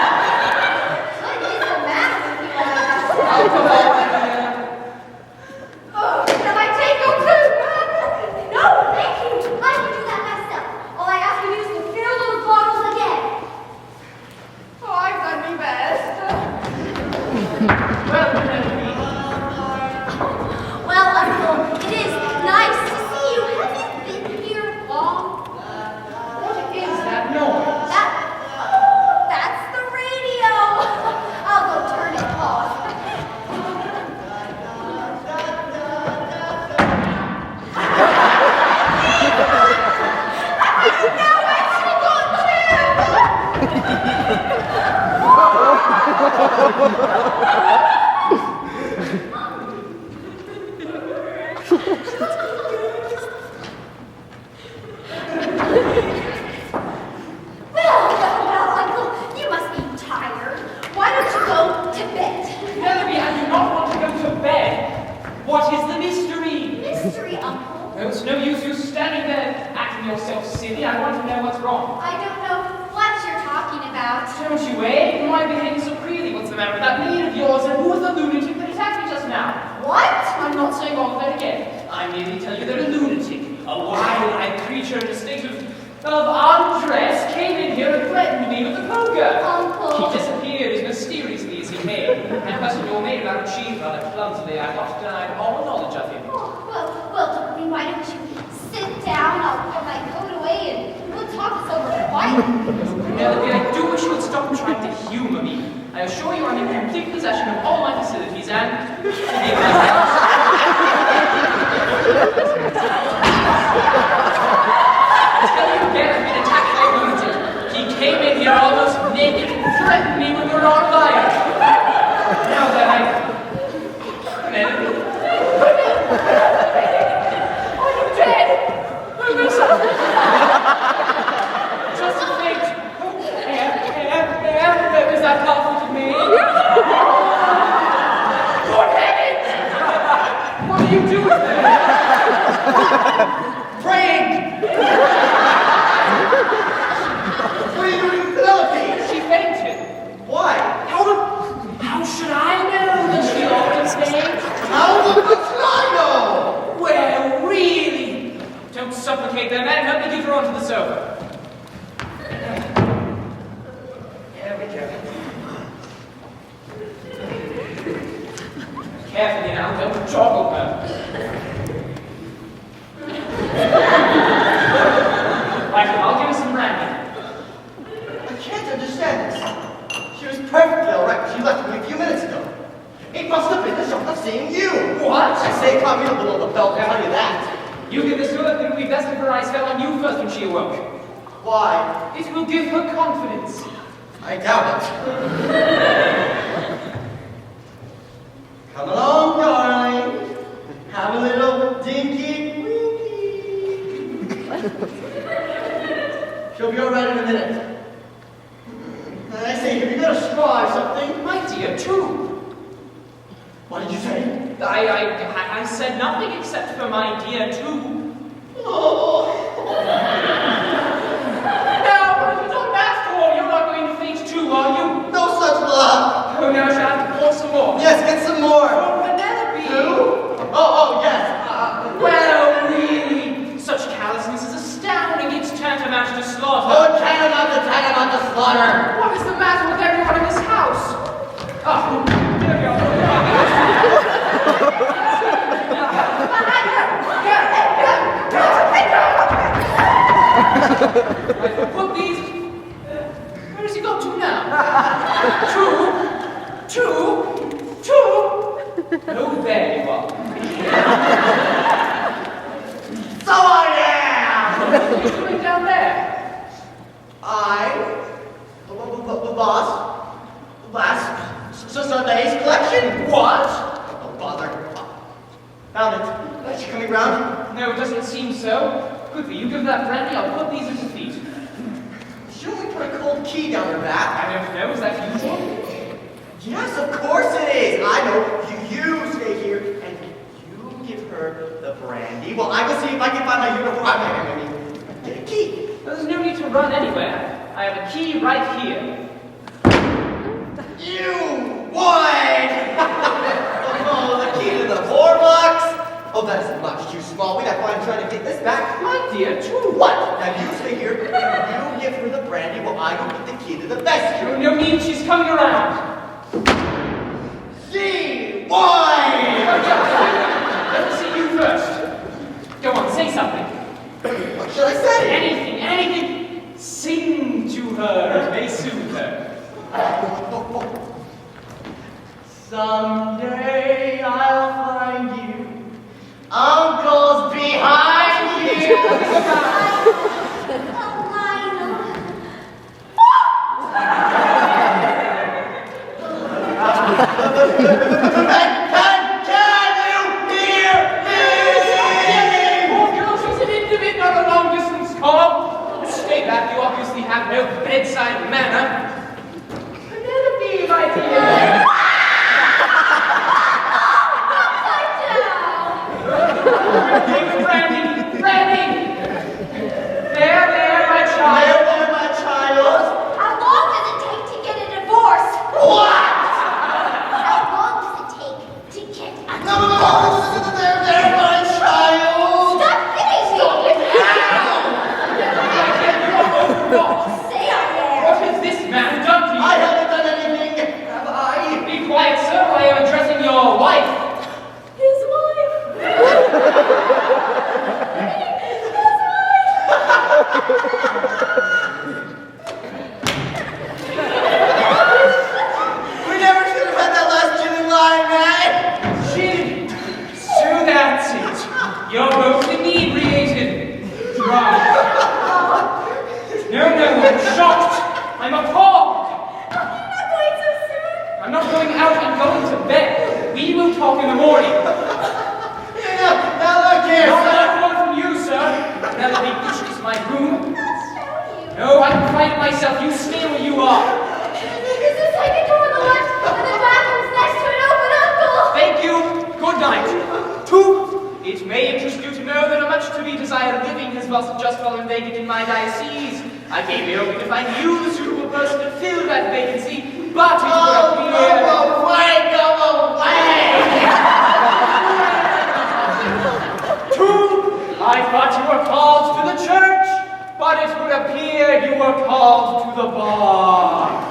What is the matter with you, Ida? I'll go back, my dear. Oh, can I take your too? No, thank you. I can do that myself. All I ask of you is to fill those bottles again. Oh, I've done my best. Well, Penelope, Well, Uncle, it is nice to see you. Have you been here long? what is that noise? That's the radio. I'll go turn it off. Well, Uncle, you must be tired. Why don't you go to bed? Penelope, I do not want to go to bed. What is the mystery? Mystery, Uncle. Oh, it's no use you standing there acting yourself silly. I want to know what's wrong. I don't know what you're talking about. Don't you, eh? Why behaving so freely? What's the matter with that maid of yours? And who was the lunatic that attacked me just now? What? I'm not saying all of that again. I merely tell you that a lunatic, a wild-eyed creature in a state of undress, came in here and threatened me with the poker. Uncle. He disappeared as mysteriously as he came. And questioned your maid about a cheese rather clumsily. I got denied all knowledge of him. Oh, well, darling, why don't you sit down? I'll put my coat away and we'll talk this over quietly. Penelope, I do wish you would stop trying to humor me. I assure you I'm in complete possession of all my facilities and... I tell you again, I've been attacked by a lunatic. He came in here almost naked and threatened me with a rod of iron. Now that Penelope? Are you dead? Oh, listen. Just think. There is that comfort in me. Praying! What are you doing with Penelope? She fainted. Why? How should I know that she often faints? How the fuck should I know? Well, really. Don't supplicate them, man. Help me get her onto the sofa. There we go. Carefully now, don't joggle her. Right, I'll give her some brandy. I can't understand this. She was perfectly alright when she left me a few minutes ago. It must have been the shock of seeing you. What? I say it caught me a little on the belt, I'll tell you that. You give this to her, it would be best if her eyes fell on you first when she awoke. Why? It will give her confidence. I doubt it. Come along, darling. Have a little dinky winky. She'll be alright in a minute. I say, have you got a straw or something? My dear, too. What did you say? I said nothing except for my dear, too. Oh. Now, what have you done that for? You're not going to faint too, are you? No such luck. Oh, now shall I pour some more? Yes, get some more. For Penelope. Who? Oh, yes. Well, really, such callousness is astounding. It's tantamount to slaughter. Oh, tantamount to slaughter. What is the matter with everyone in this house? Oh, there we go. Put these. Where has he got to now? Two. Oh, there you are. So I am. What are you doing down there? The boss. Last Sunday's collection. What? Oh, bother. Found it. Is she coming round? No, it doesn't seem so. Quickly, you give that brandy, I'll put these at your feet. She only put a cold key down her back. I don't know, is that usual? Yes, of course it is. I know. You stay here and you give her the brandy. Well, I will see if I can find my uniform. I mean, get a key. There's no need to run anywhere. I have a key right here. You won! Oh, the key to the floor box? Oh, that's much too small. We'd have fun trying to get this back. My dear, too. What? Now you stay here, you give her the brandy while I go get the key to the vestibule. No need, she's coming around. She won! Let me see you first. Go on, say something. What should I say? Anything. Sing to her, it may soothe her. Someday I'll find you. Uncle's behind you. Can you hear me? Poor girl, she's an intimate, not a long-distance call. Stay back, you obviously have no bedside manner. Penelope, my dear. Brandy! There, my child. There, my child. How long does it take to get a divorce? What? How long does it take to get a No, there, my child. Stop finishing! Say I What has this man done to you? I haven't done anything, have I? Be quiet, sir, I am addressing your wife. His wife. We never should have had that last gin and lime, man. Gin. So that's it. You're both inebriated. Drunk. No, I'm shocked. I'm appalled. Not going so soon. I'm not going out, I'm going to bed. We will talk in the morning. Now look here, Not son. another one from you, sir. Penelope, this is my room. I'll show you. No, I can find it myself. You stay where you are. There's the second door on the left, and the bathroom's next to it. Open, Uncle. Thank you. Good night. 2. It may interest you to know there are much to be vacant in my diocese. I came here hoping to find you the suitable person to fill that vacancy, but it would appear... Go away! I thought you were called to the church, but it would appear you were called to the bar.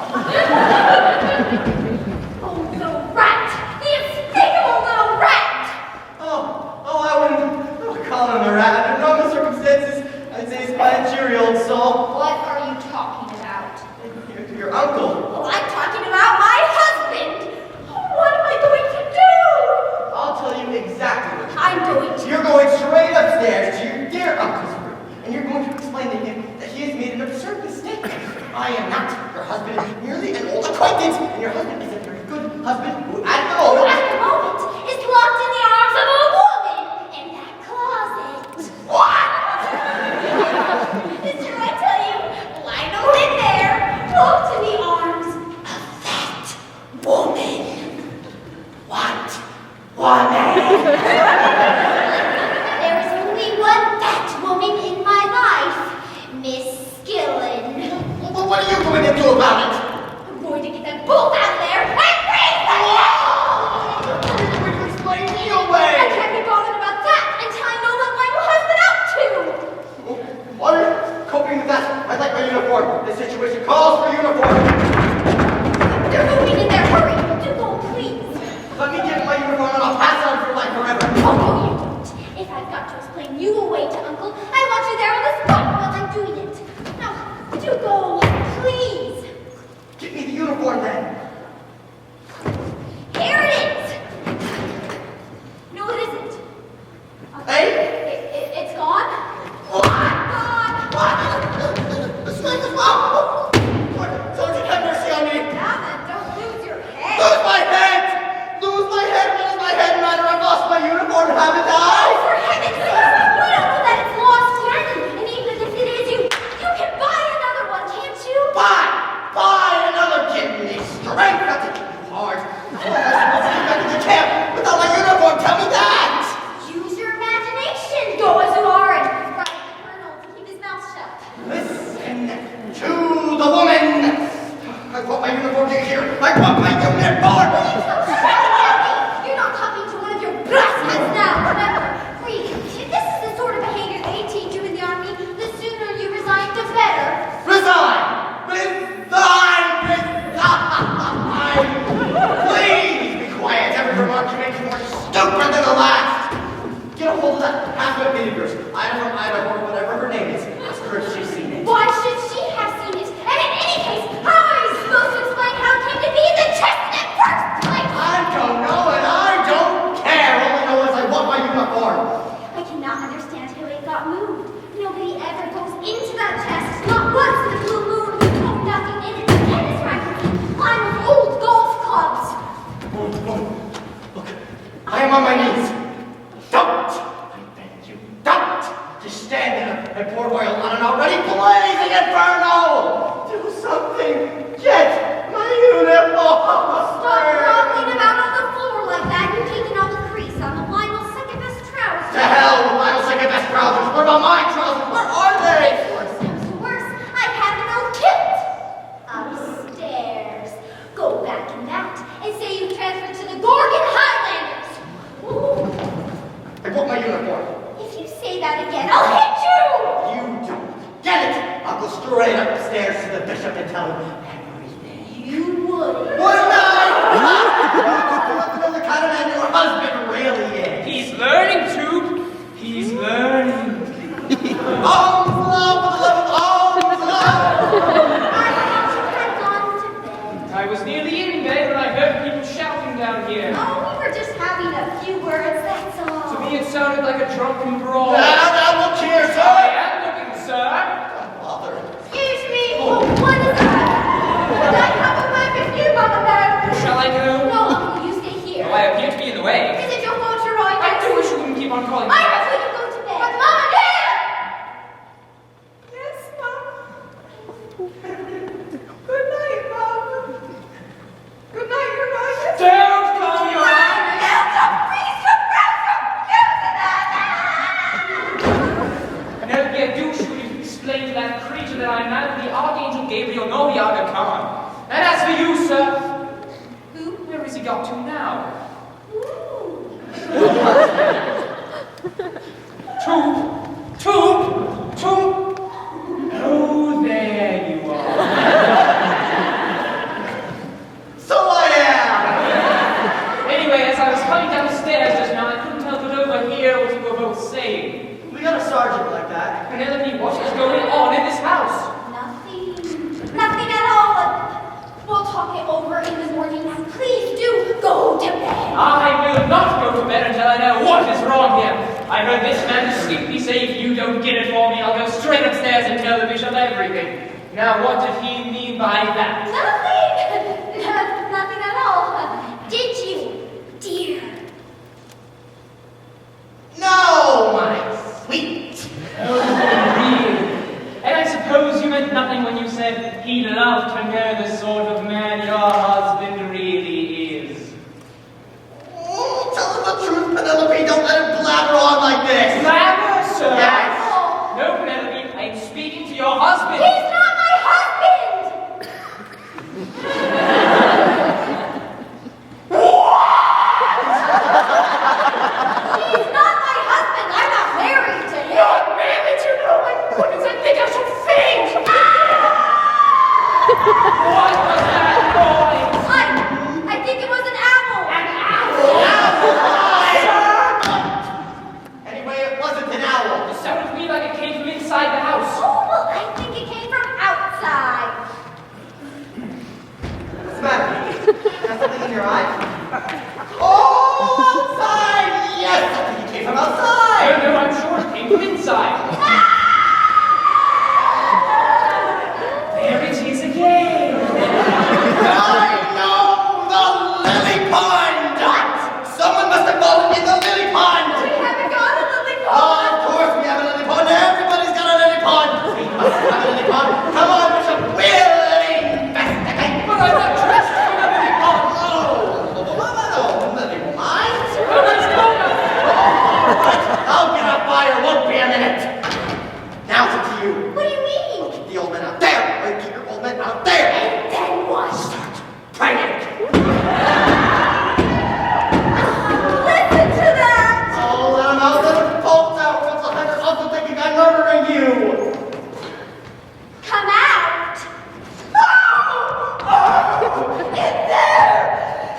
Oh, the rat! The unspeakable little rat! I wouldn't call him a rat. Under normal circumstances, I'd say he's quite a cheery old soul. What are you talking about? Your uncle. Well, I'm talking about my husband! What am I going to do? I'll tell you exactly what I'm going to... You're going straight upstairs to your dear uncle's room, and you're going to explain to him that he has made an absurd mistake. I am not your husband, merely an old acquaintance, and your husband is a very good husband who, at the moment, is locked in the arms of a woman in that closet. What? Mister, I tell you, Lionel in there, locked in the arms of that woman. What? Woman? There is only one that woman in my life, Miss Skillen. Well, what are you going to do about it? I'm going to get them both out of there and freeze them! Explain me away! I can't be bothered about that until I know what Lionel has been up to! What are you coping with that? I'd like my uniform. This situation calls for uniform. They're moving in there, hurry! Do go, please! Let me get my uniform and I'll pass on for life forever. Oh, no, you don't. If I've got to explain you away to Uncle, I want you there on the spot while I'm doing it. Now, do go, please. Give me the uniform then. Here it is. No, it isn't. Hey? It's gone? What? Gone. What? The strength is wow. Sergeant, have mercy on me. Now then, don't lose your head. Lose my head. Lose my head. What does my head matter? I've lost my uniform, haven't I? For heaven's sake, we don't know that it's lost yet. And even if it is, you can buy another one, can't you? Buy another kidney. Strength. That's a hard. How am I supposed to get back to the camp without my uniform? Tell me that. Use your imagination. Go as you are and write the colonel to keep his mouth shut. Listen to the woman. I want my uniform to here. I want my uniform. You're not talking to one of your brassheads now, remember? Reed, if this is the sort of behavior they teach you in the army, the sooner you resign, the better. Resign! Please be quiet. Every remark you make is more stupid than the last. Get a hold of that half-wit maid of yours. Ida from Idaho or whatever her name is. Ask her if she's seen it. Why should she have seen it? And in any case, how am I supposed to explain how it came to be in the chest in the first place? I don't know and I don't care. All I know is I want my uniform. I cannot understand how it got moved. Nobody ever goes into that chest, not once in a blue moon. Oh, nothing in it. Tennis rackets, Lionel's old golf clubs. Look, I am on my knees. Don't! I beg you, don't! Just stand there and pour oil on an already blazing inferno! Do something! Get my uniform! Stop groveling about on the floor like that. You're taking all the crease on the Lionel's second best trousers. To hell with my second best trousers! What about my trousers? Where are they? Worse comes to worse, I have an old kilt. Upstairs. Go back in that and say you transferred to the Gorgon Highlanders. Ooh. I want my uniform. If you say that again, I'll hit you! You don't get it! I'll go straight upstairs to the bishop and tell him everything. You would. Wouldn't I? The kind of man your husband really is. He's learning, too. He's learning. Arms love for the love of arms love! I thought you had gone to bed. I was nearly in bed when I heard people shouting down here. Oh, we were just having a few words, that's all. To me, it sounded like a drunken brawl. Now look here, I sir! am looking, sir. Father. Excuse me. Oh, what is that? Would I have a word with you, Mama Bear? Shall I go? No, Uncle, you stay here. Oh, I appear to be in the way. Is it your fault you're right? I do wish you wouldn't keep on calling me I that. want you to go to bed. But Mama Bear! Yes, Mom. Good night, Mom. Good night, Your Highness. Don't call me your Now, Never get douche. got to now? Tube. Oh, there you are. So I am! Anyway, as I was coming down the stairs just now, I couldn't help but overhear what you were both saying. We got a sergeant like that. Penelope, what is going on in this house? Nothing at all. We'll talk it over in the morning. Please do go to bed. I will not go to bed until I know what is wrong here. I heard this man distinctly say, if you don't get it for me, I'll go straight upstairs and tell the bishop everything. Now, what did he mean by that? Nothing at all. Did you, dear? No, my sweet. Oh, really? And I suppose you meant nothing when you said he'd love to know the sort of man your husband really is. Oh, tell him the truth, Penelope. Don't let him blabber on like this. Blabber, sir? Yes. No, Penelope, I'm speaking to your husband. He's not my husband! He's not my husband! I'm not married to him! Not married, you know, my goodness, I think I should faint! What was that noise? I think it was an owl! An owl? Anyway, it wasn't an owl. It sounded to me like it came from inside the house. Oh, well, I think it came from outside. What's the matter? Got something in your eye? Oh, outside! Yes, I think it came from outside. No, I'm sure it came from inside. There it is again. I know the lily pond! Someone must have fallen in the lily pond! We haven't got a lily Oh, pond! of course we have a lily pond. Everybody's got a lily pond. We must have a lily pond. Come on, Bishop. We'll investigate. But I'm not dressed for the lily pond. Oh, lily pond. Oh, let's go now. I'll get a fire. Won't be a minute. Now's up to you. What do you mean? Keep the old man out there. Or keep your old man out there. And then what? Start praying. Listen to that! Oh, let him out. Let him bolt out. Or else I'll have your uncle thinking I'm murdering you. Come out! In there!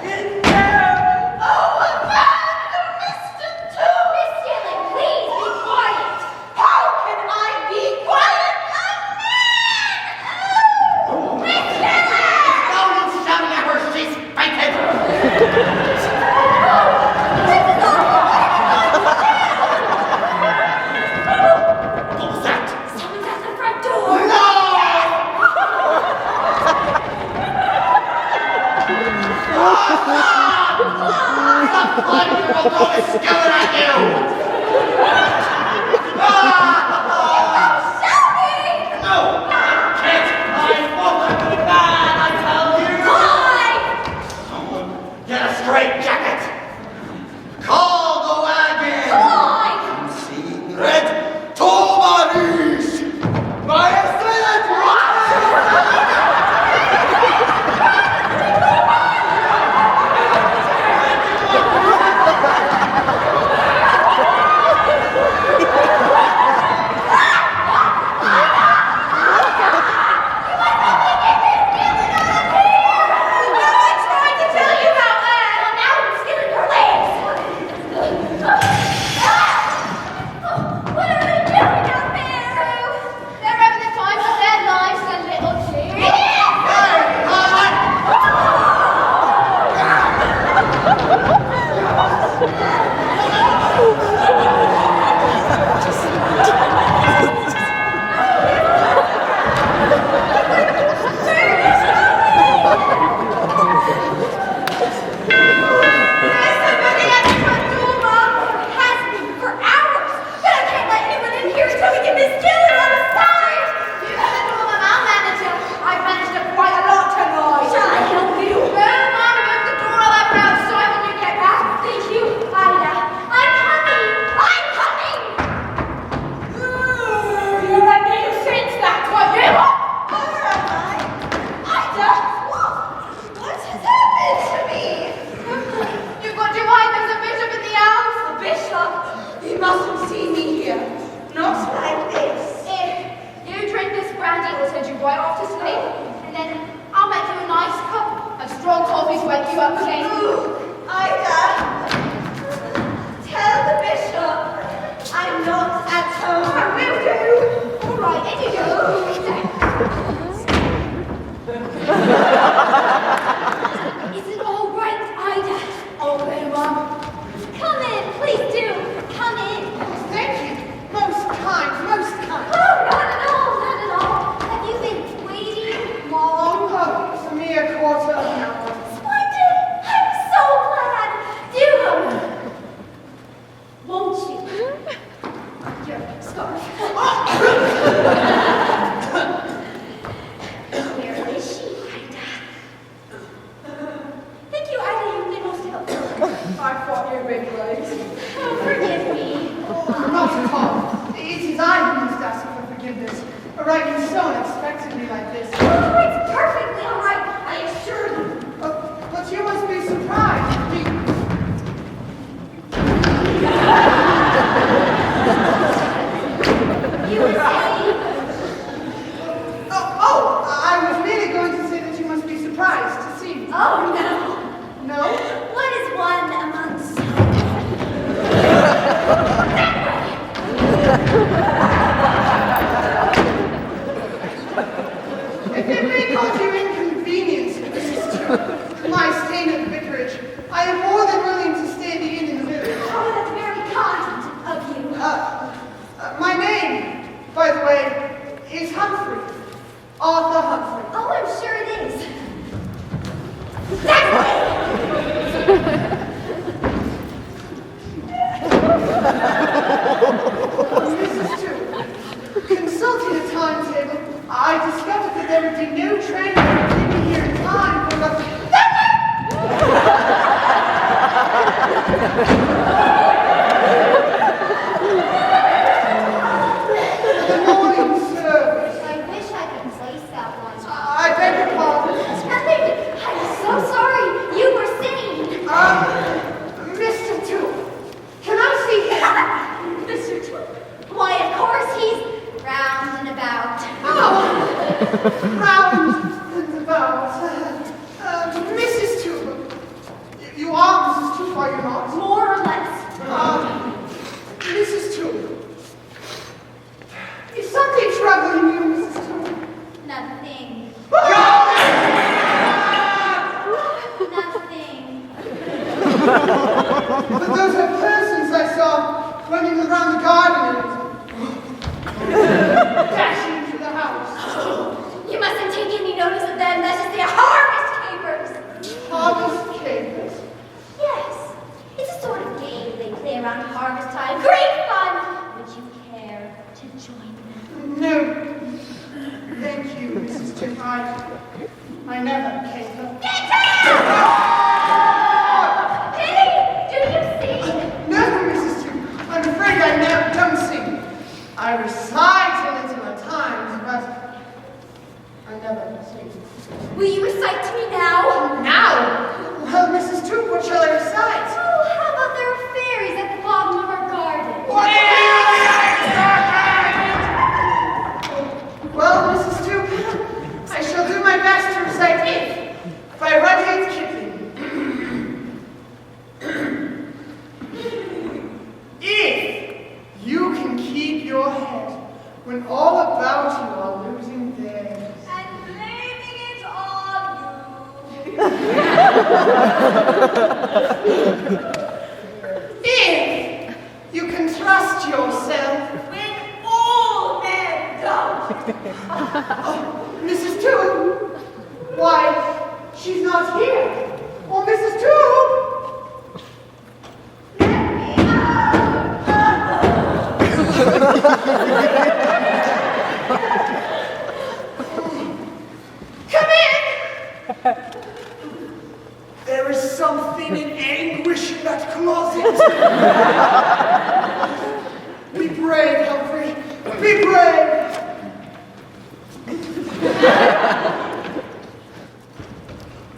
In there! Oh, a man! I missed it too! Miss Yellen, please be quiet! How can I be quiet? Miss Yellen! No use shouting at her. She's fainted. What was that? Someone's at the front door! No! Stop flying, your old dog is staring at you! Shouting! No! I can't! I won't do that, I tell you! Why? Someone get a straight jacket! Call the wagon! Why? I'm seeing red tomaris! My assailant! What has happened to me? your big legs. Oh, forgive me. Not at all. It is I who must ask for forgiveness for writing so unexpectedly like this. Oh, it's perfectly all right, I assure you. But you must be surprised. You were saying? I was really going to say that you must be surprised to see me. Oh, no. No? What is one among so If it may cause you inconvenience, Mrs. Stewart, my staying at the vicarage, I am more than willing to stay at the inn in the village. Oh, that's very kind of you. My name, by the way, is Humphrey. Arthur Humphrey. Oh, I'm sure it is. That Mrs. Stewart, consulting a timetable, I discovered that there would be no train that would take me here in time for the morning service. I wish I could place that one. I beg your pardon. I'm so sorry. You were saying. Mr. Stewart, can I see him? Mr. Twill. Why, of course, he's round and about. Oh, round and about. Mrs. Stewart, you are Mrs. Stewart, are you not? More or less. Mrs. Stewart, is something troubling you, Mrs. Stewart? Nothing. Nothing. But those are persons I saw running around the garden and dashing into the house. You mustn't take any notice of them. That's just their harvest capers. Harvest capers. Yes. It's a sort of game they play around harvest time. Great fun. Would you care to join them? No. Thank you, Mrs. Stewart. I never caper. Get out! Diddy, do you see? No, Mrs. Stewart. I'm afraid I never don't sing. I recite a little at times, but I never sing. Will you recite to me now? Now? Well, Mrs. Stewart, what shall I recite? Oh, how about there are fairies at the bottom of our garden? What? Well, Mrs. Stewart, I shall do my best to recite If by Rudyard Kipling. If you can keep your head when all about you are losing theirs. And blaming it on If you can trust yourself. when all men don't. Mrs. Tube? Why, she's not here. Oh, Mrs. Tube? Come in! There is something in anguish in that closet. Be brave, Humphrey. Be brave.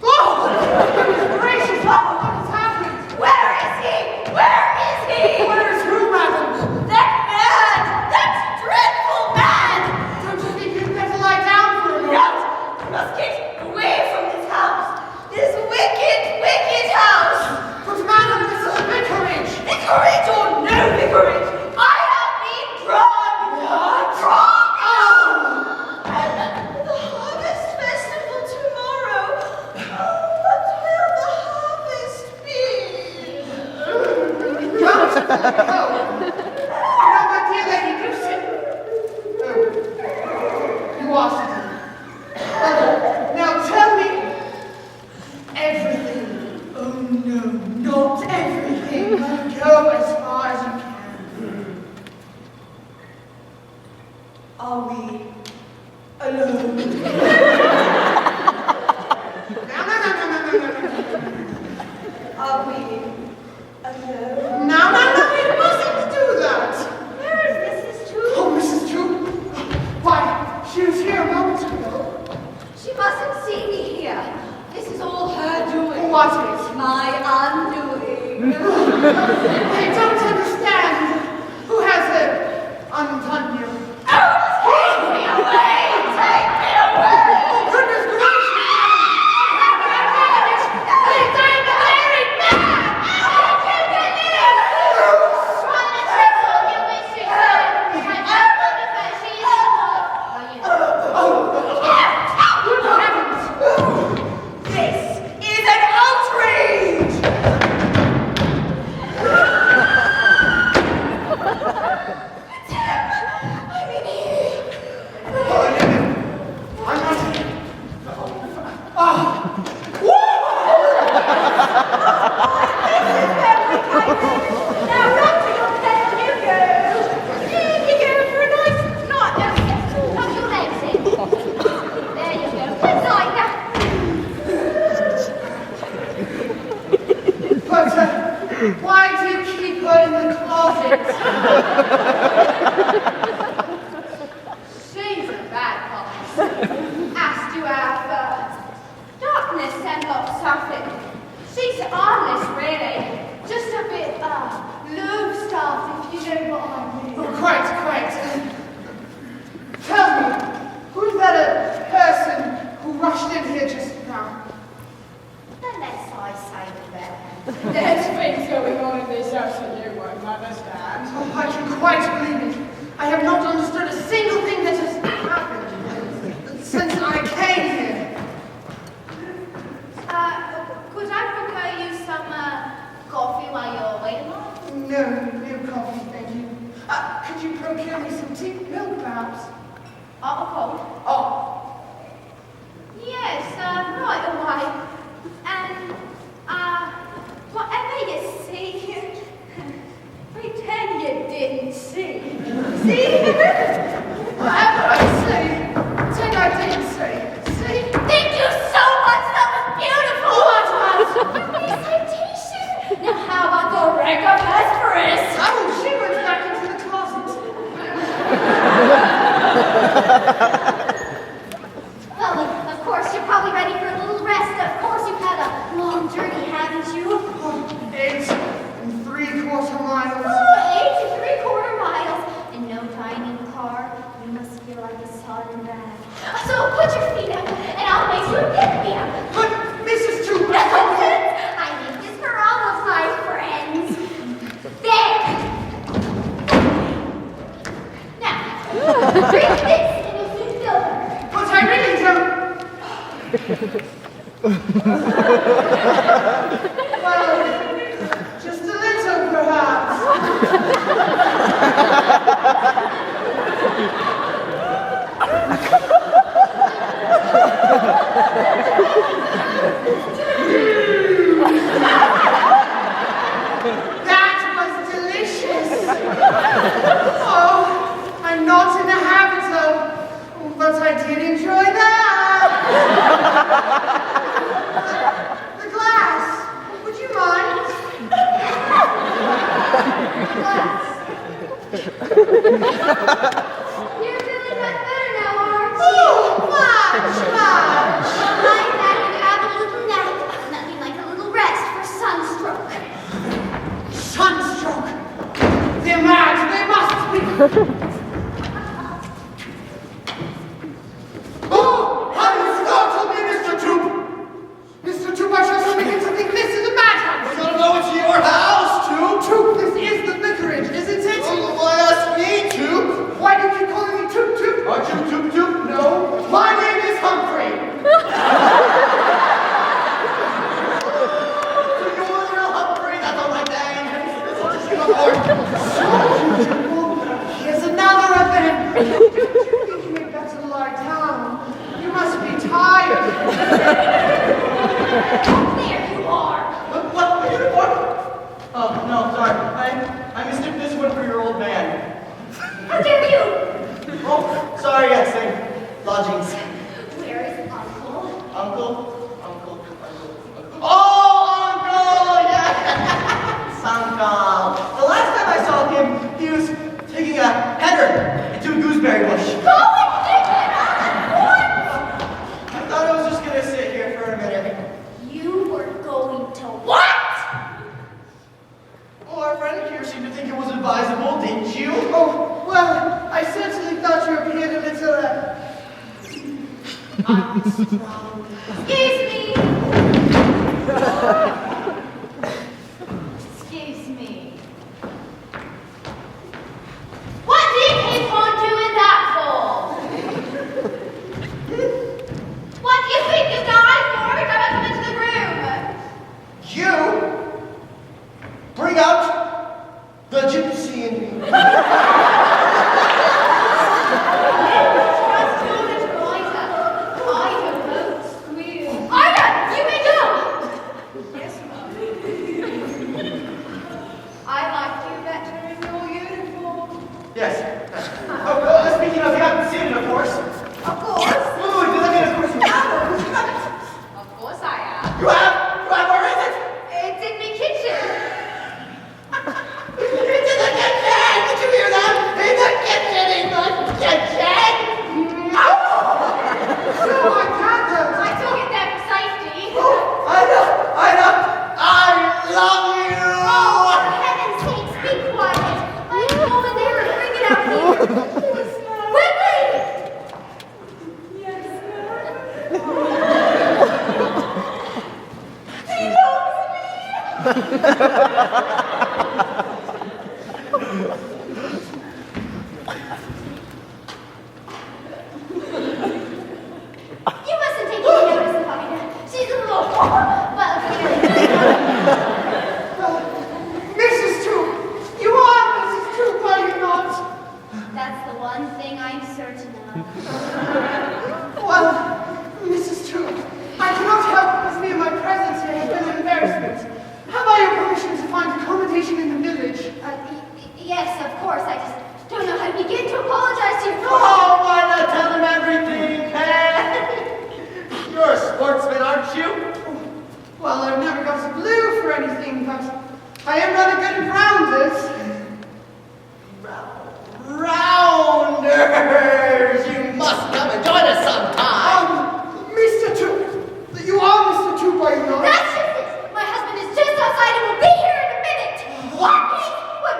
Oh! Goodness gracious! What has happened? Where is he? Where is he? Where is who, madam? That man! That dreadful man! Don't you think you'd better lie down for a moment? No! We must get away from this house! This wicked, wicked house! But madam, this is a vicarage. Vicarage or no vicarage, I have been drawn! Drawn! And the harvest festival tomorrow. What will the harvest be? Now, my dear lady, do sit. Oh, you are sitting. Now tell me everything. Oh no, not everything. Go as far as you can. Are we alone? No. Are we Hello? Now, you mustn't do that. Where is Mrs. Toot? Oh, Mrs. Toot. Why, she was here a moment ago. She mustn't see me here. This is all her doing. What is? My undoing. I don't understand. Who has undone you? Oh, take me away! Take me away! Oh, goodness gracious! Please, I'm a married man! I can't get in! On the trickle, you wish you could. But don't look at her, she's a woman. Good heavens! This is an outrage! I'm in here. I'm not... Ah! Now run to your bed, you go. You go for a nice night. Tuck your legs in. There you go. Good night now. But, why do you keep her in the closet? She's a bad boss. Asked you have darkness and not something. She's honest, really. Just a bit loose stuff, if you know what I mean. Oh, quite. Tell me, who's that person who rushed in here just now? The less I say, the better. There's things going on in this house that you won't understand. Oh, I can quite believe it. I have not understood a single thing that has happened since I came here. Could I procure you some coffee while you're waiting on it? No coffee, thank you. Could you procure me some tea, milk, perhaps? Cold? Oh, Yes, right away. And, whatever you see, pretend you didn't see. See? whatever I say, pretend I didn't say. See? Thank you so much, that was beautiful! Recitation. Now how about the wreck of Hesperus? Oh, she went back into the closet. Well, of course, you're probably ready for a little rest. Of course, you've had a long journey, haven't you? Oh, 8 3/4 miles. Oh, 8 3/4 miles. And no dining car. You must feel like a sodden rag. So put your feet up, and I'll make you a pick-me-up. But Mrs. Toot, I make this for all of my friends. There. Now, drink this, and you'll soon feel better. but I really don't. Well, just a little, perhaps. That was delicious. Oh, I'm not in the habit of, but I did enjoy that. The glass. Would you mind? You're feeling much better now, aren't you? Oh, much. Lie back and have a little nap. Nothing like a little rest for sunstroke. Sunstroke. They're mad. They must be. Oh, how you startled me, Mr. Toop. Mr. Toop, I shall soon begin to think this is a madhouse. We're gonna go into your house, Toop. Toop, this is the vicarage, isn't it? Oh, why ask me, Toop? Why do you keep calling me Toop Toop? Aren't you Toop Toop? No, my name is Humphrey. You're the real Humphrey. That's all right, Dang. Just come aboard. Here's another of them. You think you had better lie down. You must be tired. There you are. What? Uniform? Oh, no, sorry. I mistook this one for your old man. How dare you? Oh, sorry, yes, lodgings. Where is Uncle? Uncle. Oh, Uncle, yeah. Sounds advisable, didn't you? Oh, well, I certainly thought you appeared a little, unstrong. Excuse me. Excuse me. What do you keep on doing that for? What do you think this guy's for every time I come into the room? You bring out the gypsy in me. Yes. Oh, speaking of, you haven't seen it, of course. Of course. Ooh, you look at it, of course. Of course I am. You have? Where is it? It's in the kitchen. It's in the kitchen! Did you hear that? In the kitchen! In the kitchen! No! Oh, I can't have I took it there for safety. I know! I love you! Oh, for heaven's sakes, be quiet. I'm going there and bring it out here. Quickly! Yes, You mustn't take any notice of Ida. She's a little... Well, Mrs. Troop! You are Mrs. Troop, are you not? that's the one thing I'm certain of. Well, Mrs. Troop, I cannot help but feel my presence here has been an embarrassment. Have I your permission to find accommodation in the village? Yes, of course. I just don't know how to begin to apologize to you. Oh, why not tell him everything? You're a sportsman, aren't you? Well, I've never got a blue for anything, but I am rather good at rounders. Rounders! You must come and join us sometime. Mr. Troop, you are Mr. Troop, are you not? That's just it. My husband is just outside and will be here in a minute. What? What?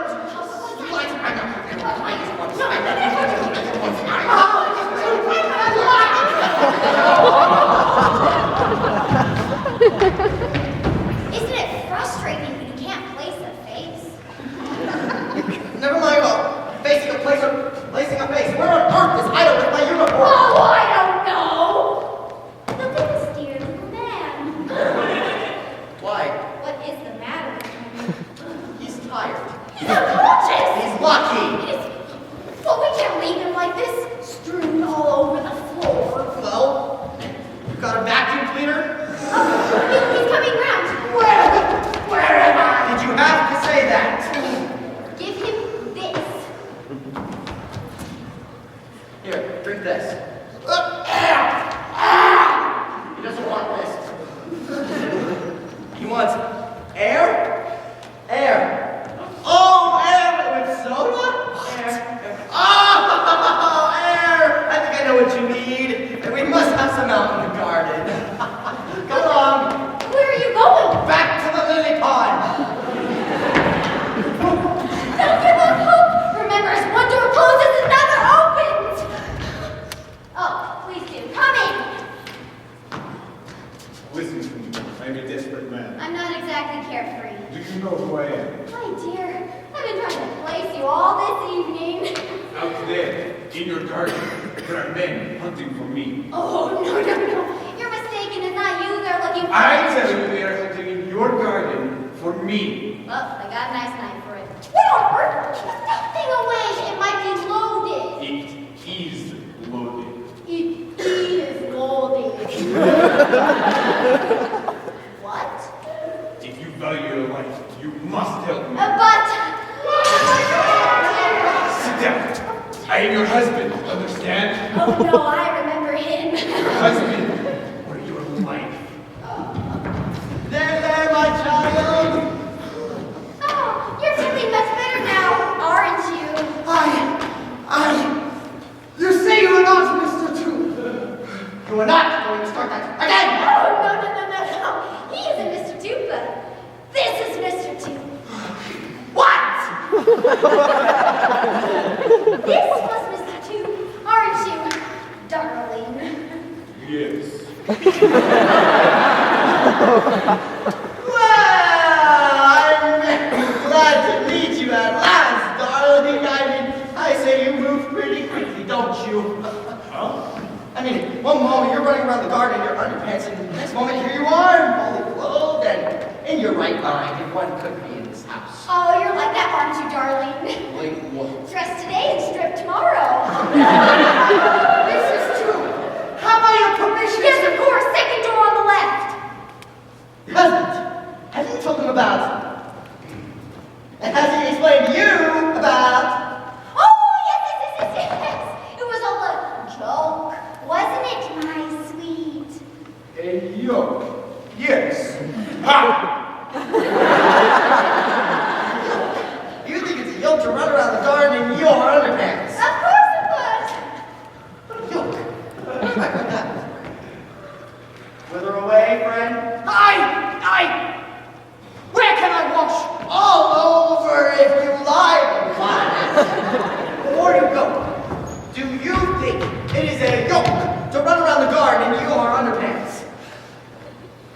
Isn't it frustrating when you can't place a face? Never mind about placing a face. Where on earth is Ida with my uniform? Oh, I don't know. Look at this dear little man. Why? What is the matter with him? He's tired. He's unconscious. He's lucky. Well, we can't leave him like this, strewn all over the floor. Well, you got a vacuum cleaner? He's coming round. Where am I? Did you have to say that? Give him this. Here, drink this. He doesn't want this. He wants air? Air. Oh, air with soda? Air. Oh, air! I think I know what you need. And we must have some out in the garden. Come along. Where are you going? Back to the lily pond. Don't give up hope. Remember, as one door closes, another opens. Oh, please do. Come in. Listen to me. I'm a desperate man. I'm not exactly carefree. Do you know who I am? My dear, I've been trying to place you all this evening. Out there, in your garden, there are men hunting for me. Oh, no. You're mistaken. It's not you they're looking for. I tell you they are hunting in your garden for me. Well, I got a nice knife for it. What on earth? Put that thing away. It might be loaded. It is loaded. It is loaded. What? If you value your life, you must help me. But... Sit down. I am your husband, understand? Oh, no, I remember him. Your husband or your life. There, my child. Oh, you're feeling much better now, aren't you? You say you are not Mr. Troop. You are not going to start that again. Oh, no. He isn't Mr. Tupa. This is Mr. Tupa. What? This was Mr. Two, aren't you, darling? Yes. Well, I'm glad to meet you at last, darling. I say you move pretty quickly, don't you? Huh? I mean, one moment you're running around the garden in your underpants, and the next moment here you are, fully clothed and in your right mind, if one could be in this house. Oh, you're like that, aren't you, darling? Wait, what? Dress today and strip tomorrow. Mrs. Two, have I your permission? Yes, of course, second door on the left. Husband, have you told him about? And has he explained to you about? Oh, yes. It was all a joke, wasn't it, my sweet? A yoke. Yes. Ha! You think it's a yoke to run around the garden in your underpants? Of course it was. What a yoke. Whither away, friend? Where can I wash? All over if you like. Before you go, do you think it is a yoke to run around the garden in your underpants?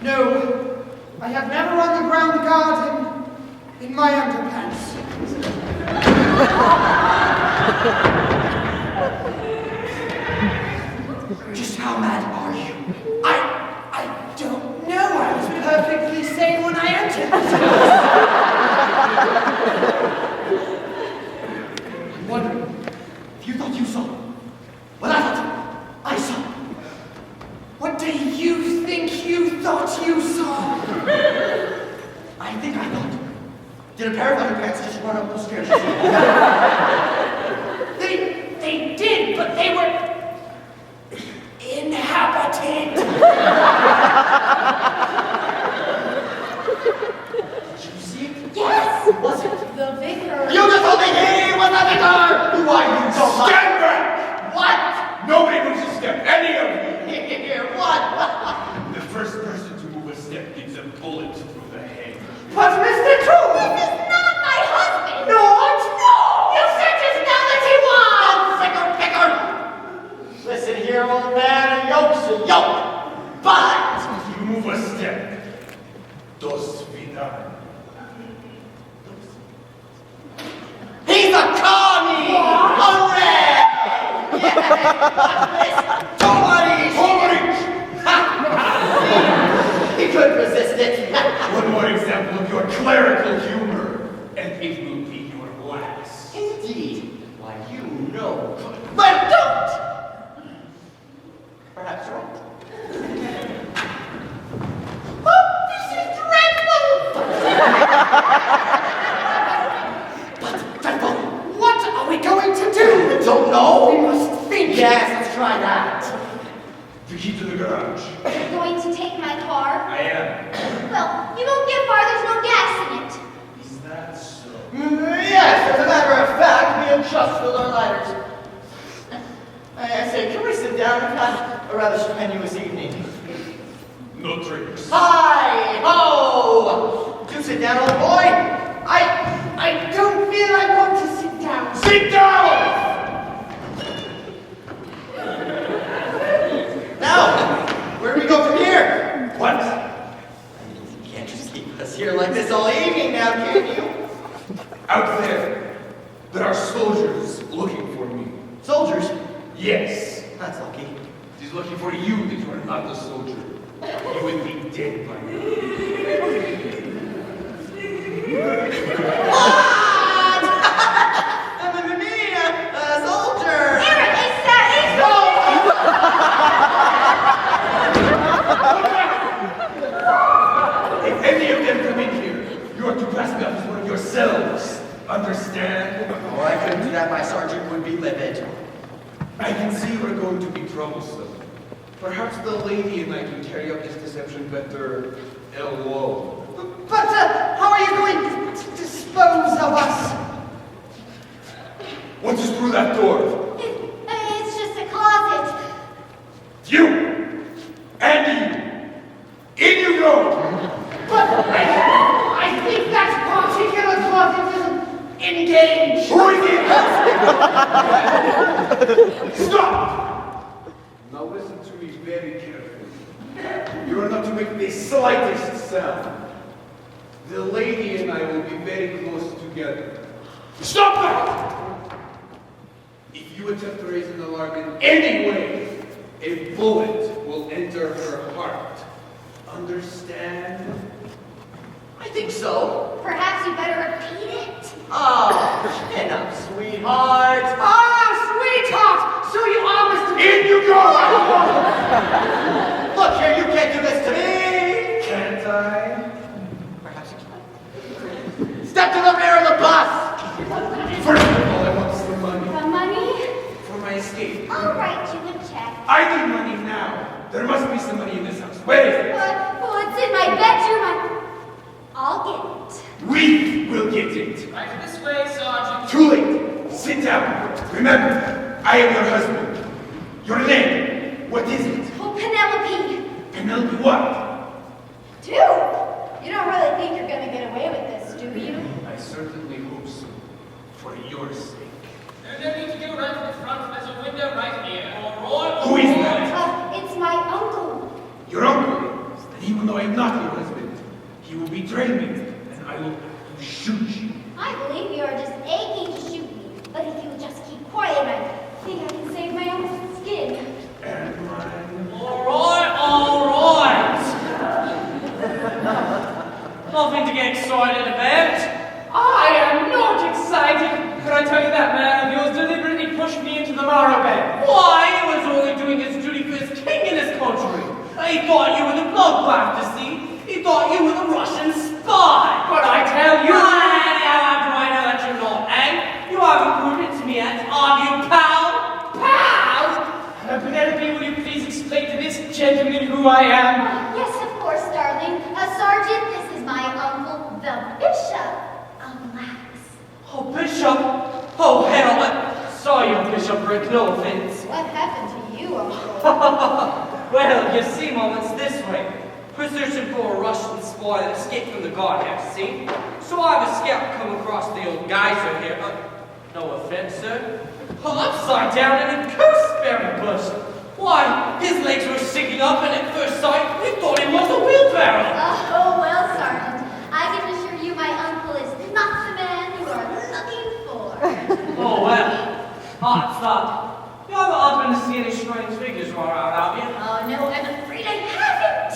No, I have never run around the garden in my underpants. Just how mad are you? I don't know. I was perfectly sane when I entered. I'm wondering if you thought you saw what I thought I saw. What do you think you thought you saw? I think I thought. Did a pair of underpants just run up those stairs? They did, but they were inhabited. Did you see it? Yes, Who was it? the vicar. You just told me he was the vicar! Why you don't like? Stand back! What? Nobody moves a step. Any of you. Here, what? The first person to move a step gets a bullet through the head. But Mr. True! This is not my husband. No! You said just now that he was! Vicar! Listen here, old man, a yoke's a yoke. But You move a step. Dos vidas. he's a commie! Hooray! Yes! Tomarich! He couldn't resist it. One more example of your clerical humor, and it will be your last. Indeed. Why, you know. But don't! Perhaps you're right. Oh, this is dreadful! But, dreadful, What are we going to do? don't We know? must think. Yes, let's try that. The key to the garage. You're going to take my car? I am. Well, you won't get far, there's no gas in it. Is that so? Yes, as a matter of fact, we have just filled our lighters. I say, can we sit down? We've had a rather strenuous evening. No tricks. Hi! Ho! Do sit down, old boy. I don't feel I want to sit down. Sit down! Now, where do we go from here? What? You can't just keep us here like this all evening now, can you? Out there are soldiers looking for me. Soldiers? Yes. That's lucky. He's looking for you that you are not a soldier. You would be dead by now. What? Me, a soldier! Aaron, it's If any of them come in here, you are to pass me up as one of yourselves. Understand? Oh, I couldn't do that. My sergeant would be livid. I can see we're going to be troublesome. Perhaps the lady and I can carry out this deception better alone. But how are you going to dispose of us? Once is through that door, It's just a closet. you and you, in you go. But I think that particular closet isn't engaged. Stop! Now listen to me very carefully. You are not to make the slightest sound. The lady and I will be very close together. Stop that! If you attempt to raise an alarm in any way, a bullet will enter her heart. Understand? I think so. Perhaps you better repeat it. Oh, chin up, sweetheart. Sweetheart! So you are Mr. In you go! Look here, you can't do this to me. Can't I? Perhaps you can. Step to the rear of the bus. First of all, I want some money The money? for my escape. I'll write you a check. I need money now. There must be some money in this house. Where is it? Well, it's in my bedroom. I'll get it. We will get it. Right this way, Sergeant. Too late. Sit down. Remember, I am your husband. Your name, what is it? Oh, Penelope. Penelope what? Dude, you don't really think you're gonna get away with this, do you? I certainly hope so. For your sake. There's no need to go right to the front. There's a window right here. All right. Who is that? It's my uncle. Your uncle. Then even though I am not your husband, he will betray me, and I will have to shoot you. I believe you are just aching to shoot me, but if you'll just keep quiet, I think I can save my own skin. And mine. All right, all right. Nothing to get excited about. I am not excited. Could I tell you that man of yours deliberately pushed me into the marrow bed? Why? He was only doing his duty for his king in this country. He thought you were the bloodbath, you see. He thought you were the Russian spy. But I tell you... How do I know that you're not, eh? You haven't proved it to me yet, have you, pal? Pal? Penelope, will you please explain to this gentleman who I am? Yes, of course, darling. Sergeant, this is my uncle, the Bishop of Lax. Oh, Bishop! Oh, hell, sorry, Bishopric, no offense. What happened to you, uncle? Well, you see, Mom, it's this way. We're searching for a Russian spy that escaped from the guardhouse, see? So I have a scout come across the old geyser here. No offense, sir. Well, upside down in a gooseberry bush. Why, his legs were sticking up, and at first sight, we thought he was a wheelbarrow. Oh, well, Sergeant, I can assure you my uncle is not the man you are looking for. Oh, well. I thought. You ever happen to see any strange figures run around, have you? Oh, no, I'm afraid I haven't.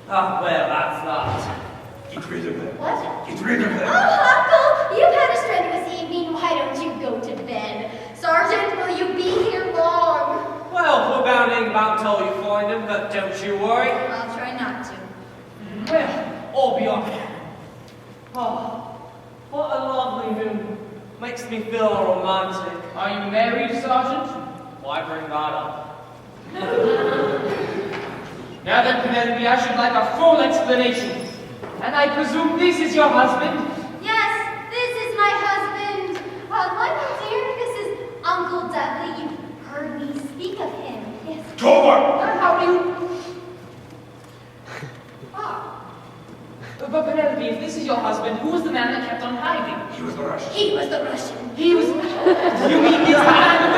Ah, well, that's that. Get rid of them. What? Get rid of them. Oh, Uncle, you've had a strenuous evening. Why don't you go to bed? Sergeant, will you be here long? Well, we're bounding about till you find him, but don't you worry. I'll try not to. Well, I'll be on hand. Oh, what a lovely moon. Makes me feel romantic. Are you married, Sergeant? Why bring that up? Now then, Penelope, I should like a full explanation. And I presume this is your husband? Yes, this is my husband. My dear, this is Uncle Dudley. You've heard me speak of him. Yes. Tovar! How do you... But Penelope, if this is your husband, who was the man that kept on hiding? He was the Russian. He was the Russian. He was... You mean his hand?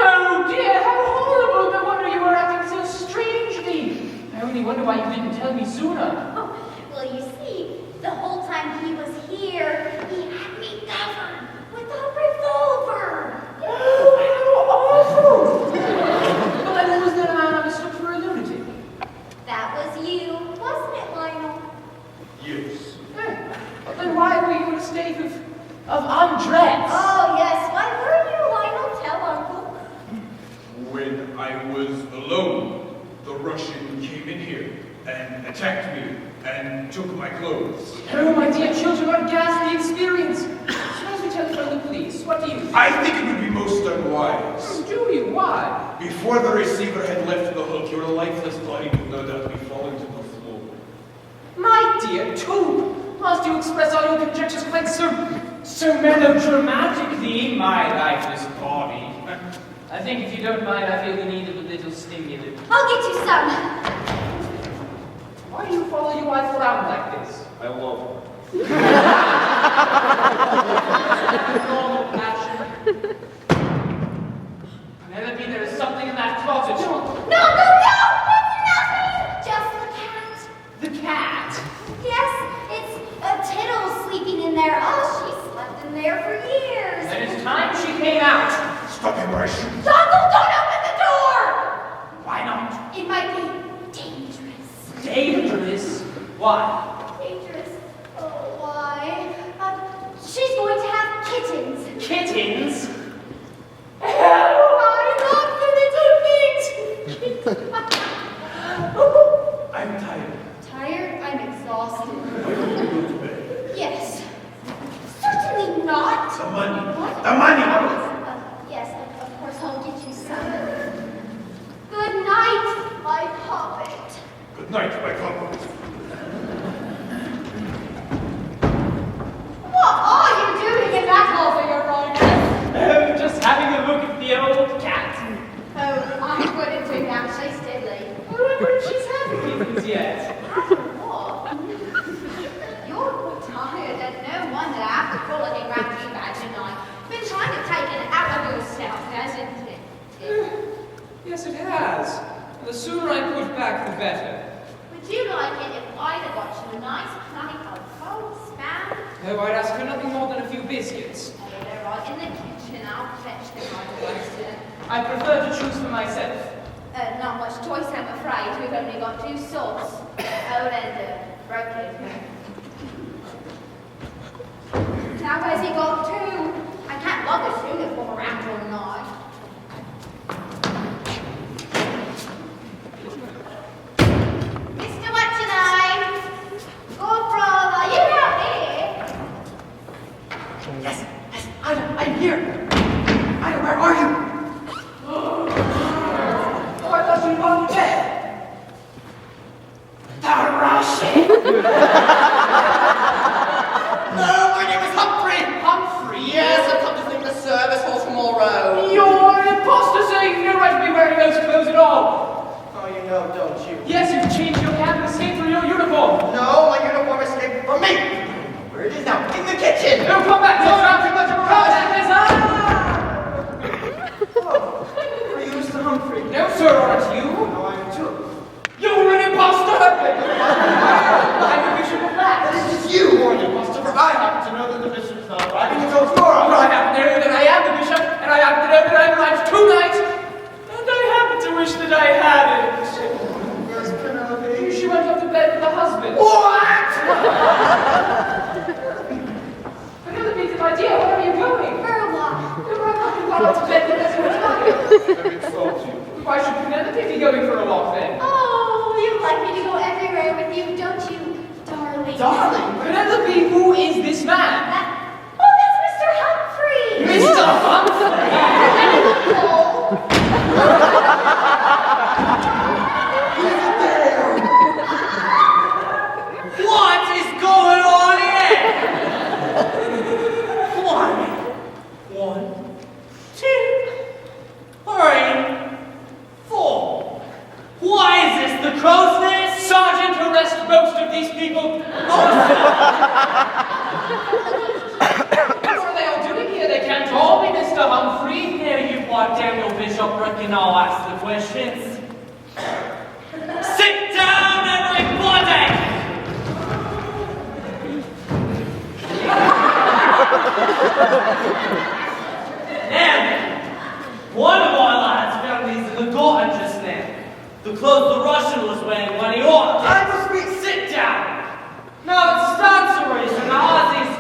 Oh dear, how horrible! No wonder you were acting so strangely. I only wonder why you didn't tell me sooner. Oh, well, you see, the whole time he was here, he had me covered with a revolver. Oh, how awful! Well, then who was the man I mistook for a lunatic? That was you, wasn't it, Lionel? Yes. Then why were you in a state of undress? Oh, yes. Why were you, Lionel? Tell Uncle. When I was alone, the Russian came in here and attacked me and took my clothes. Oh, my dear children, what a ghastly experience. Suppose we telephone the police. What do you think? I think it would be most unwise. Do you? Why? Before the receiver had left the hook, your lifeless body would no doubt be falling to the floor. My dear Tobe, must you express all your conjectures quite so melodramatically, my lifeless body? I think if you don't mind, I feel the need of a little stimulant. I'll get you some. Why do you follow your wife around like this? I love her. Normal passion. Stop him or I shoot. Dongle, don't open the door! Why not? It might be dangerous. Dangerous? Why? Dangerous? Oh, why? She's going to have kittens. Kittens? Oh, I love the little things. I'm tired. Tired? I'm exhausted. Are you going to go to bed? Yes. Certainly not. The money. What? The money! Yes, of course I'll get you some. Good night, my puppet. Good night, my puppet. What are you doing in that hole for your Highness? Oh, just having a look at the old cat. Oh, I wouldn't do that. She's deadly. Remember, she's having kittens yet. What? You're tired, and no wonder after calling around you bad tonight. Been trying to take it out of yourself, hasn't it? Yes, it has. And the sooner I put back, the better. Would you like it if I'd have got you a nice plate of cold spam? Oh, I'd ask for nothing more than a few biscuits. Oh, they're right in the kitchen. I'll fetch them right away, sir. I prefer to choose for myself. Not much choice, I'm afraid. We've only got 2 sorts. Old and broken. Now where's he got to? I can't lug this uniform around all night. Mr. What's-your-name? Good brother, you out here? Yes, I'm here. Ida, where are you? Oh, I thought you'd gone to bed. The Russian! No, my name is Humphrey. Humphrey? Yes, I've come to think the service for tomorrow. You're an imposter, sir. You've no right to be wearing those clothes at all. Oh, you know, don't you? Yes, you've changed your cap and escaped through your uniform. No, my uniform escaped from me. Where it is now? In the kitchen. No, come back. You're not too much of a Oh, are you Mr. Humphrey? No, sir, aren't you? No, I am too. You're an imposter! I'm the Bishop of Black. This is you who are the imposter, for I happen to know that the bishop is not riding his own door. Well, I happen to know that I am the bishop, and I happen to know that I've arrived tonight, and I happen to wish that I hadn't. Where's Penelope? She went off to bed with her husband. What? Penelope's my dear, where are you going? For a walk. You're not going off to bed with us for tonight. Let me insult you. Why should Penelope be going for a walk then? Oh, you like me to go everywhere with you, don't you, darling? Darling? Penelope, who is this man? Oh, that's Mr. Humphrey! Mr. Humphrey! What is going on here? One, two, three, four. Why is this the crow's nest? Sergeant, arrest most of these people. What are they all doing here? They can't all be Mr. Humphrey. Here you are, Daniel Bishop. Reckon I'll ask the questions. Sit down, everybody! Now, one of our lads found these in the garden just now. The clothes the Russian was wearing when he walked. I must be sit down. Now it's Stancery's and Ozzy's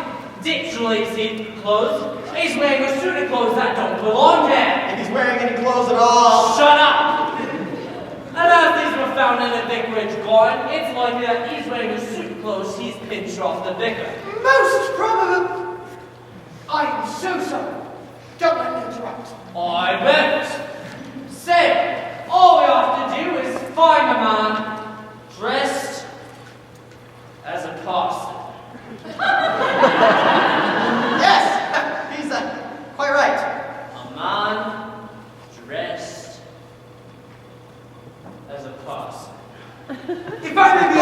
ditch-lacy clothes. He's wearing a suit of clothes that don't belong there. If he's wearing any clothes at all. Shut up! And as these were found in the vicarage garden, it's likely that he's wearing a suit of clothes he's pinched off the vicar. Most probable. I am so sorry. Don't let me interrupt. I bet. Say, all we have to do is find a man dressed as a parson. Yes, he's quite right. A man dressed as a parson. If I may be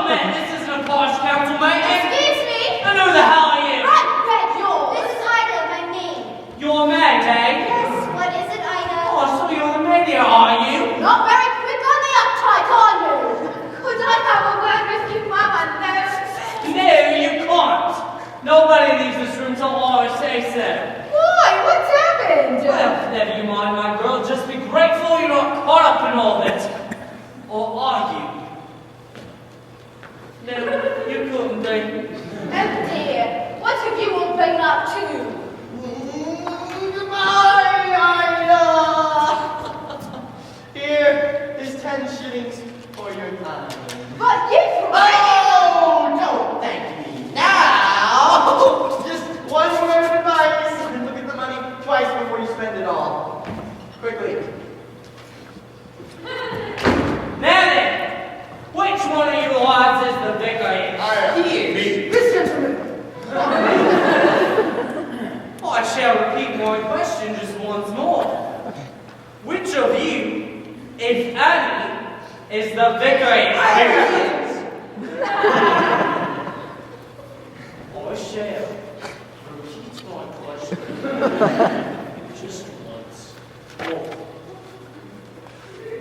This isn't a posh council, mate. Excuse me? And who the hell are you? Right, Red, this is Ida, my name. You're Meg, eh? Yes, what is it, Ida? Oh, so you're the maid here, are you? Not very quick on the uptight, are you? Could I have a word with you, Mama? No, Tuesday. MDT, what have you all been up to? Here is 10 shillings for your time. But you Oh, don't thank me now. Just one word of advice. Look at the money twice before you spend it all. Quickly. Now then, which one of you lads is the vicar? I am. He is. Me. This gentleman. I shall repeat my question just once more. Which of you, if any, is the vicar? I am. I shall repeat my question just once more.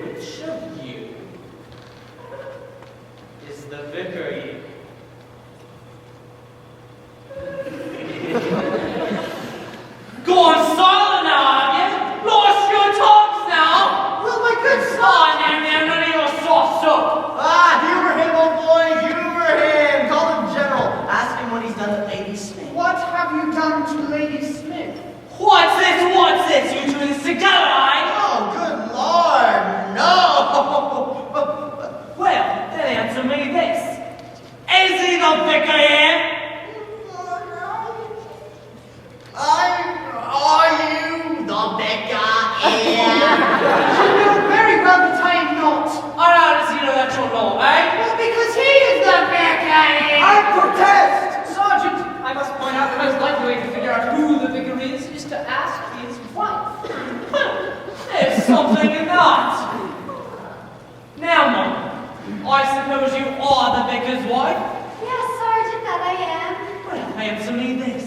Which of you is the vicar? Go on silent now, have you? Lost your tongues now? Well, my good Oh, son. now, none of your sauce up. Humor him, old boy. Humor him. Call him General. Ask him what he's done at Lady Smith. What have you done to Lady Smith? What's this? What's this? You two in this together, eh? Oh, good Lord, no! Well, then answer me this. Is he the vicar here? Are you the vicar? You know very well that I am not. How does he know that you're not, eh? Well, because he is the vicar. I protest! Sergeant, I must point out the most likely way to figure out who the vicar is to ask his wife. There's something in that. Now, Mum, I suppose you are the vicar's wife? Yes, Sergeant, that I am. Well, answer me this.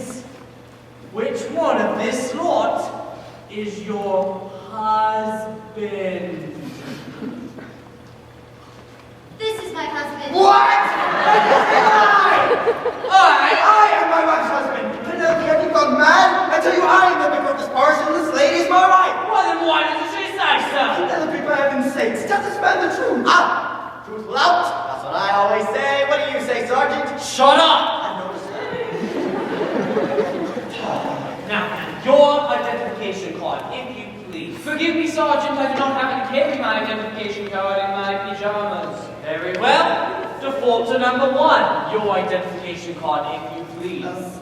Which one of this lot is your husband? This is my husband. What? I am my wife's husband. Penelope, have you gone mad? I tell you, I am the vicar of this parish, and this lady is my wife. Well, then why doesn't she say so? Penelope, for heaven's sakes, tell this man the truth. Truth will out. That's what I always say. What do you say, Sergeant? Shut up! I've noticed that. Now, your identification card, if you please. Forgive me, Sergeant, I do not happen to carry my identification card in my pajamas. Very well. Default to number 1. Your identification card, if you please.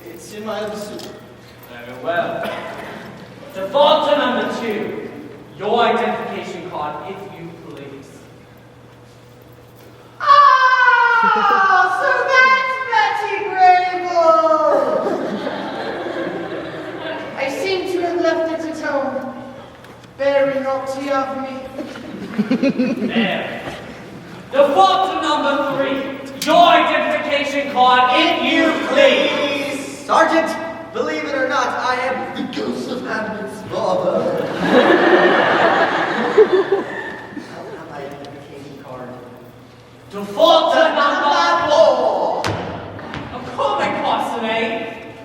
It's in my other suit. Very well. Default to number 2. Your identification card, if you please. So that's Betty Grable. I seem to have left it at home. Very naughty of me. There. Default to number 3. Your identification card, if you please. Sergeant, believe it or not, I am the ghost of Hamlet's father. I don't have my identification card. Default to number 4. A comic person, eh?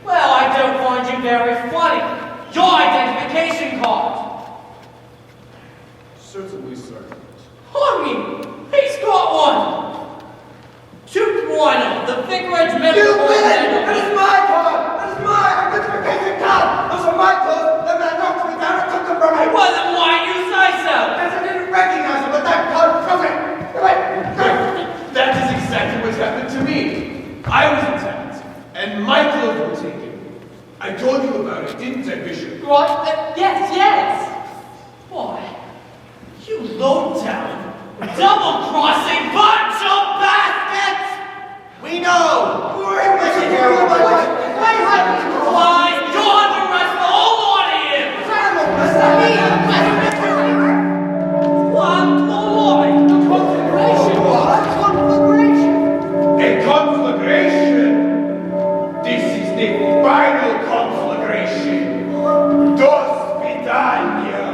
Well, I don't find you very funny. Your identification card. Certainly, Sergeant. Honey, he's got one. 2.0, the vicarage medical. You villain! That is my card! That is my identification card! Those are my clothes! The man knocked me down and took them from me! Well, then why you say so? Because I didn't recognize him, but that card proves it! That is exactly what happened to me. I was attacked, and my clothes were taken. I told you about it, didn't I, Bishop? What? Yes. Why, you low-down, double-crossing bunch of bastards! We know! Who are you messing here with my wife? My husband. Why, you're under arrest for whole lot of you! What's that mean? What? No lie! Conflagration. A conflagration! This is the final conflagration! Dos Vidania!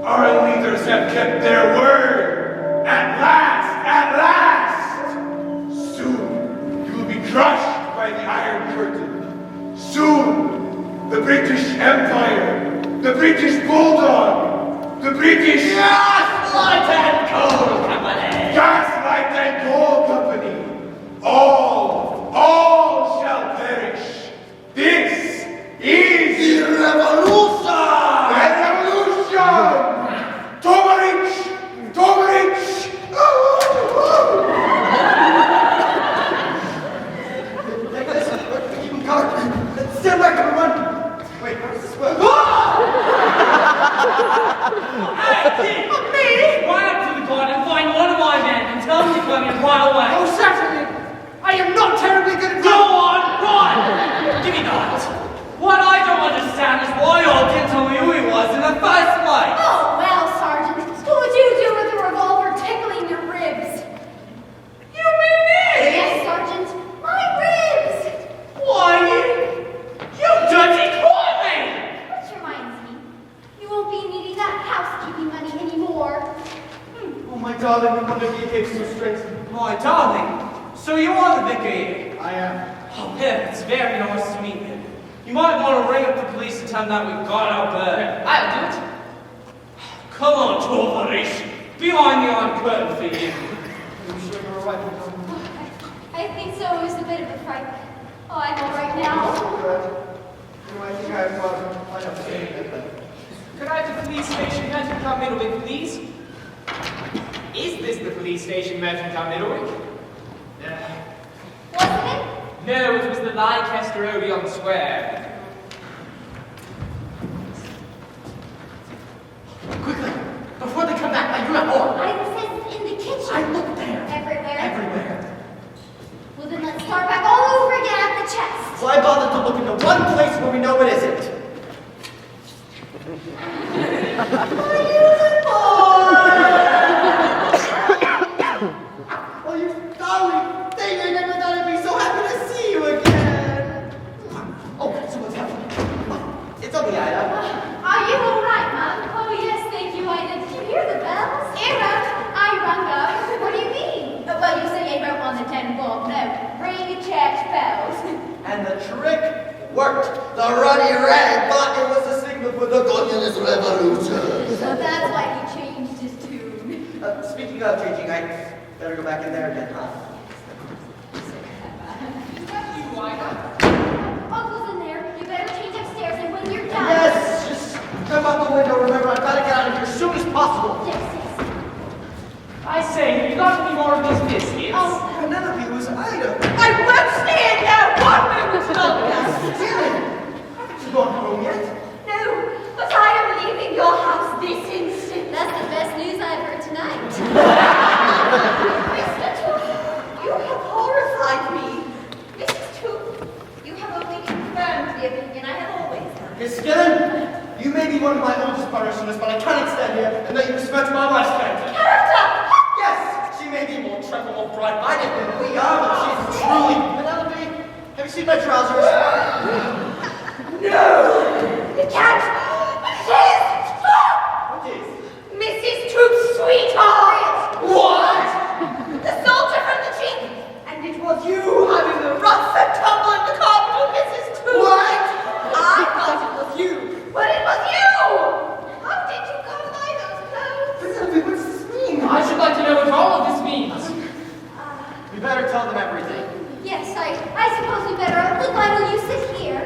Our leaders have kept their word! At last! Soon, you will be crushed by the Iron Curtain. Soon, the British Empire, the British Bulldog, the British Gaslight and Coal Company! Gaslight and Coal Company, all strength. My darling, so you are the vicar here? I am. Oh, yeah, it's very nice to meet you. You might want to ring up the police and tell them that we've got out there. I'll do it. Come on, Torvaris. Behind the iron curtain for you. Are you sure you're right? I think so. It was a bit of a fright. Oh, I'm all right now. I think I've got enough to say. Could I have the police station Merchant Middlewick, please? Is this the police station Merchant Middlewick? Wasn't it? No, it was the Leicester Odeon Square. Quickly, before they come back, are you at home? I said in the kitchen. I looked there. Everywhere. Everywhere. Well, then let's start back all over again at the chest. Why bother to look into one place where we know it isn't? Oh, you darling thing! I never thought I'd be so happy to see you again. Oh, someone's happening. It's on the Ida. Are you all right, Mum? Oh, yes, thank you, Ida. Did you hear the bells? Era, I rung up. What do you mean? Well, you say I wrote on the 10 bob. No, ring church bells. And the trick worked. The ruddy red thought it was a signal for the communist revolution. So that's why he changed his tune. Speaking of changing, I better go back in there again, huh? You, Ida? Uncle's in there. You better change upstairs, and when you're done... Yes, just come out the window. Remember, I've got to get out of here as soon as possible. Yes, yes. I say, have you got any more of those biscuits? Oh, Penelope, it was Ida. I won't stand there 1 minute longer. Haven't you gone home yet? No, but I am leaving your house this instant. That's the best news I've heard tonight. Mr. Tooth, you have horrified me. Mrs. Tooth, you have only confirmed the opinion I have always had. Miss Skillen, you may be one of my oldest parishioners, but I cannot stand here and let you respect my wife's character. Character! Yes, she may be more tremble, more bright-minded than we are, but she's truly... Penelope, have you seen my trousers? No! It can't! It is! What is? Mrs. Tooth's sweetheart! What? The soldier from the cheek! And it was you having the rough and tumble in the carpet with Mrs. Tooth! What? I thought it was you, but it was you! How did you come by those clothes? Penelope, what does this mean? I should like to know what all of this means. We better tell them everything. Yes, I suppose we better. Look, Lionel, you sit here.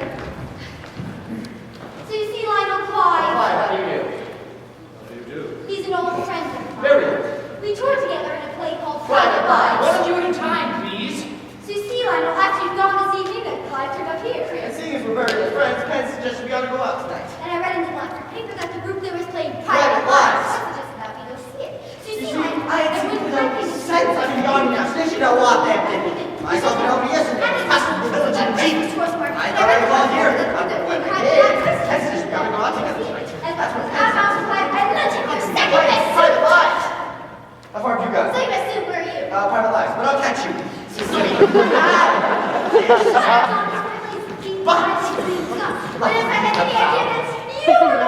So you see Lionel Clive? Why, how do you do? What do you do? He's an old friend of mine. Very good. We toured together in a play called Private Private Lives. One of you at a time, please. So you see, Lionel, after you've gone this evening, that Clive turned up here. And seeing as we're very good friends, Ken suggested we ought to go out tonight. And I read in the Blackford paper that the group there was playing Private Private Lives. Lives. I suggested that we go see it. So you You see, see, Lionel, I had seen Penelope since I've been gone now. They should know what they did. I saw Penelope yesterday. Hustled the village and beat. I thought I was all here. What I did. Ken says we gotta go out together tonight. That's what Ken says. Private Lives. How far have you got? Second best soon, where are you? Private Lives, but I'll catch you. But if I had any idea that you were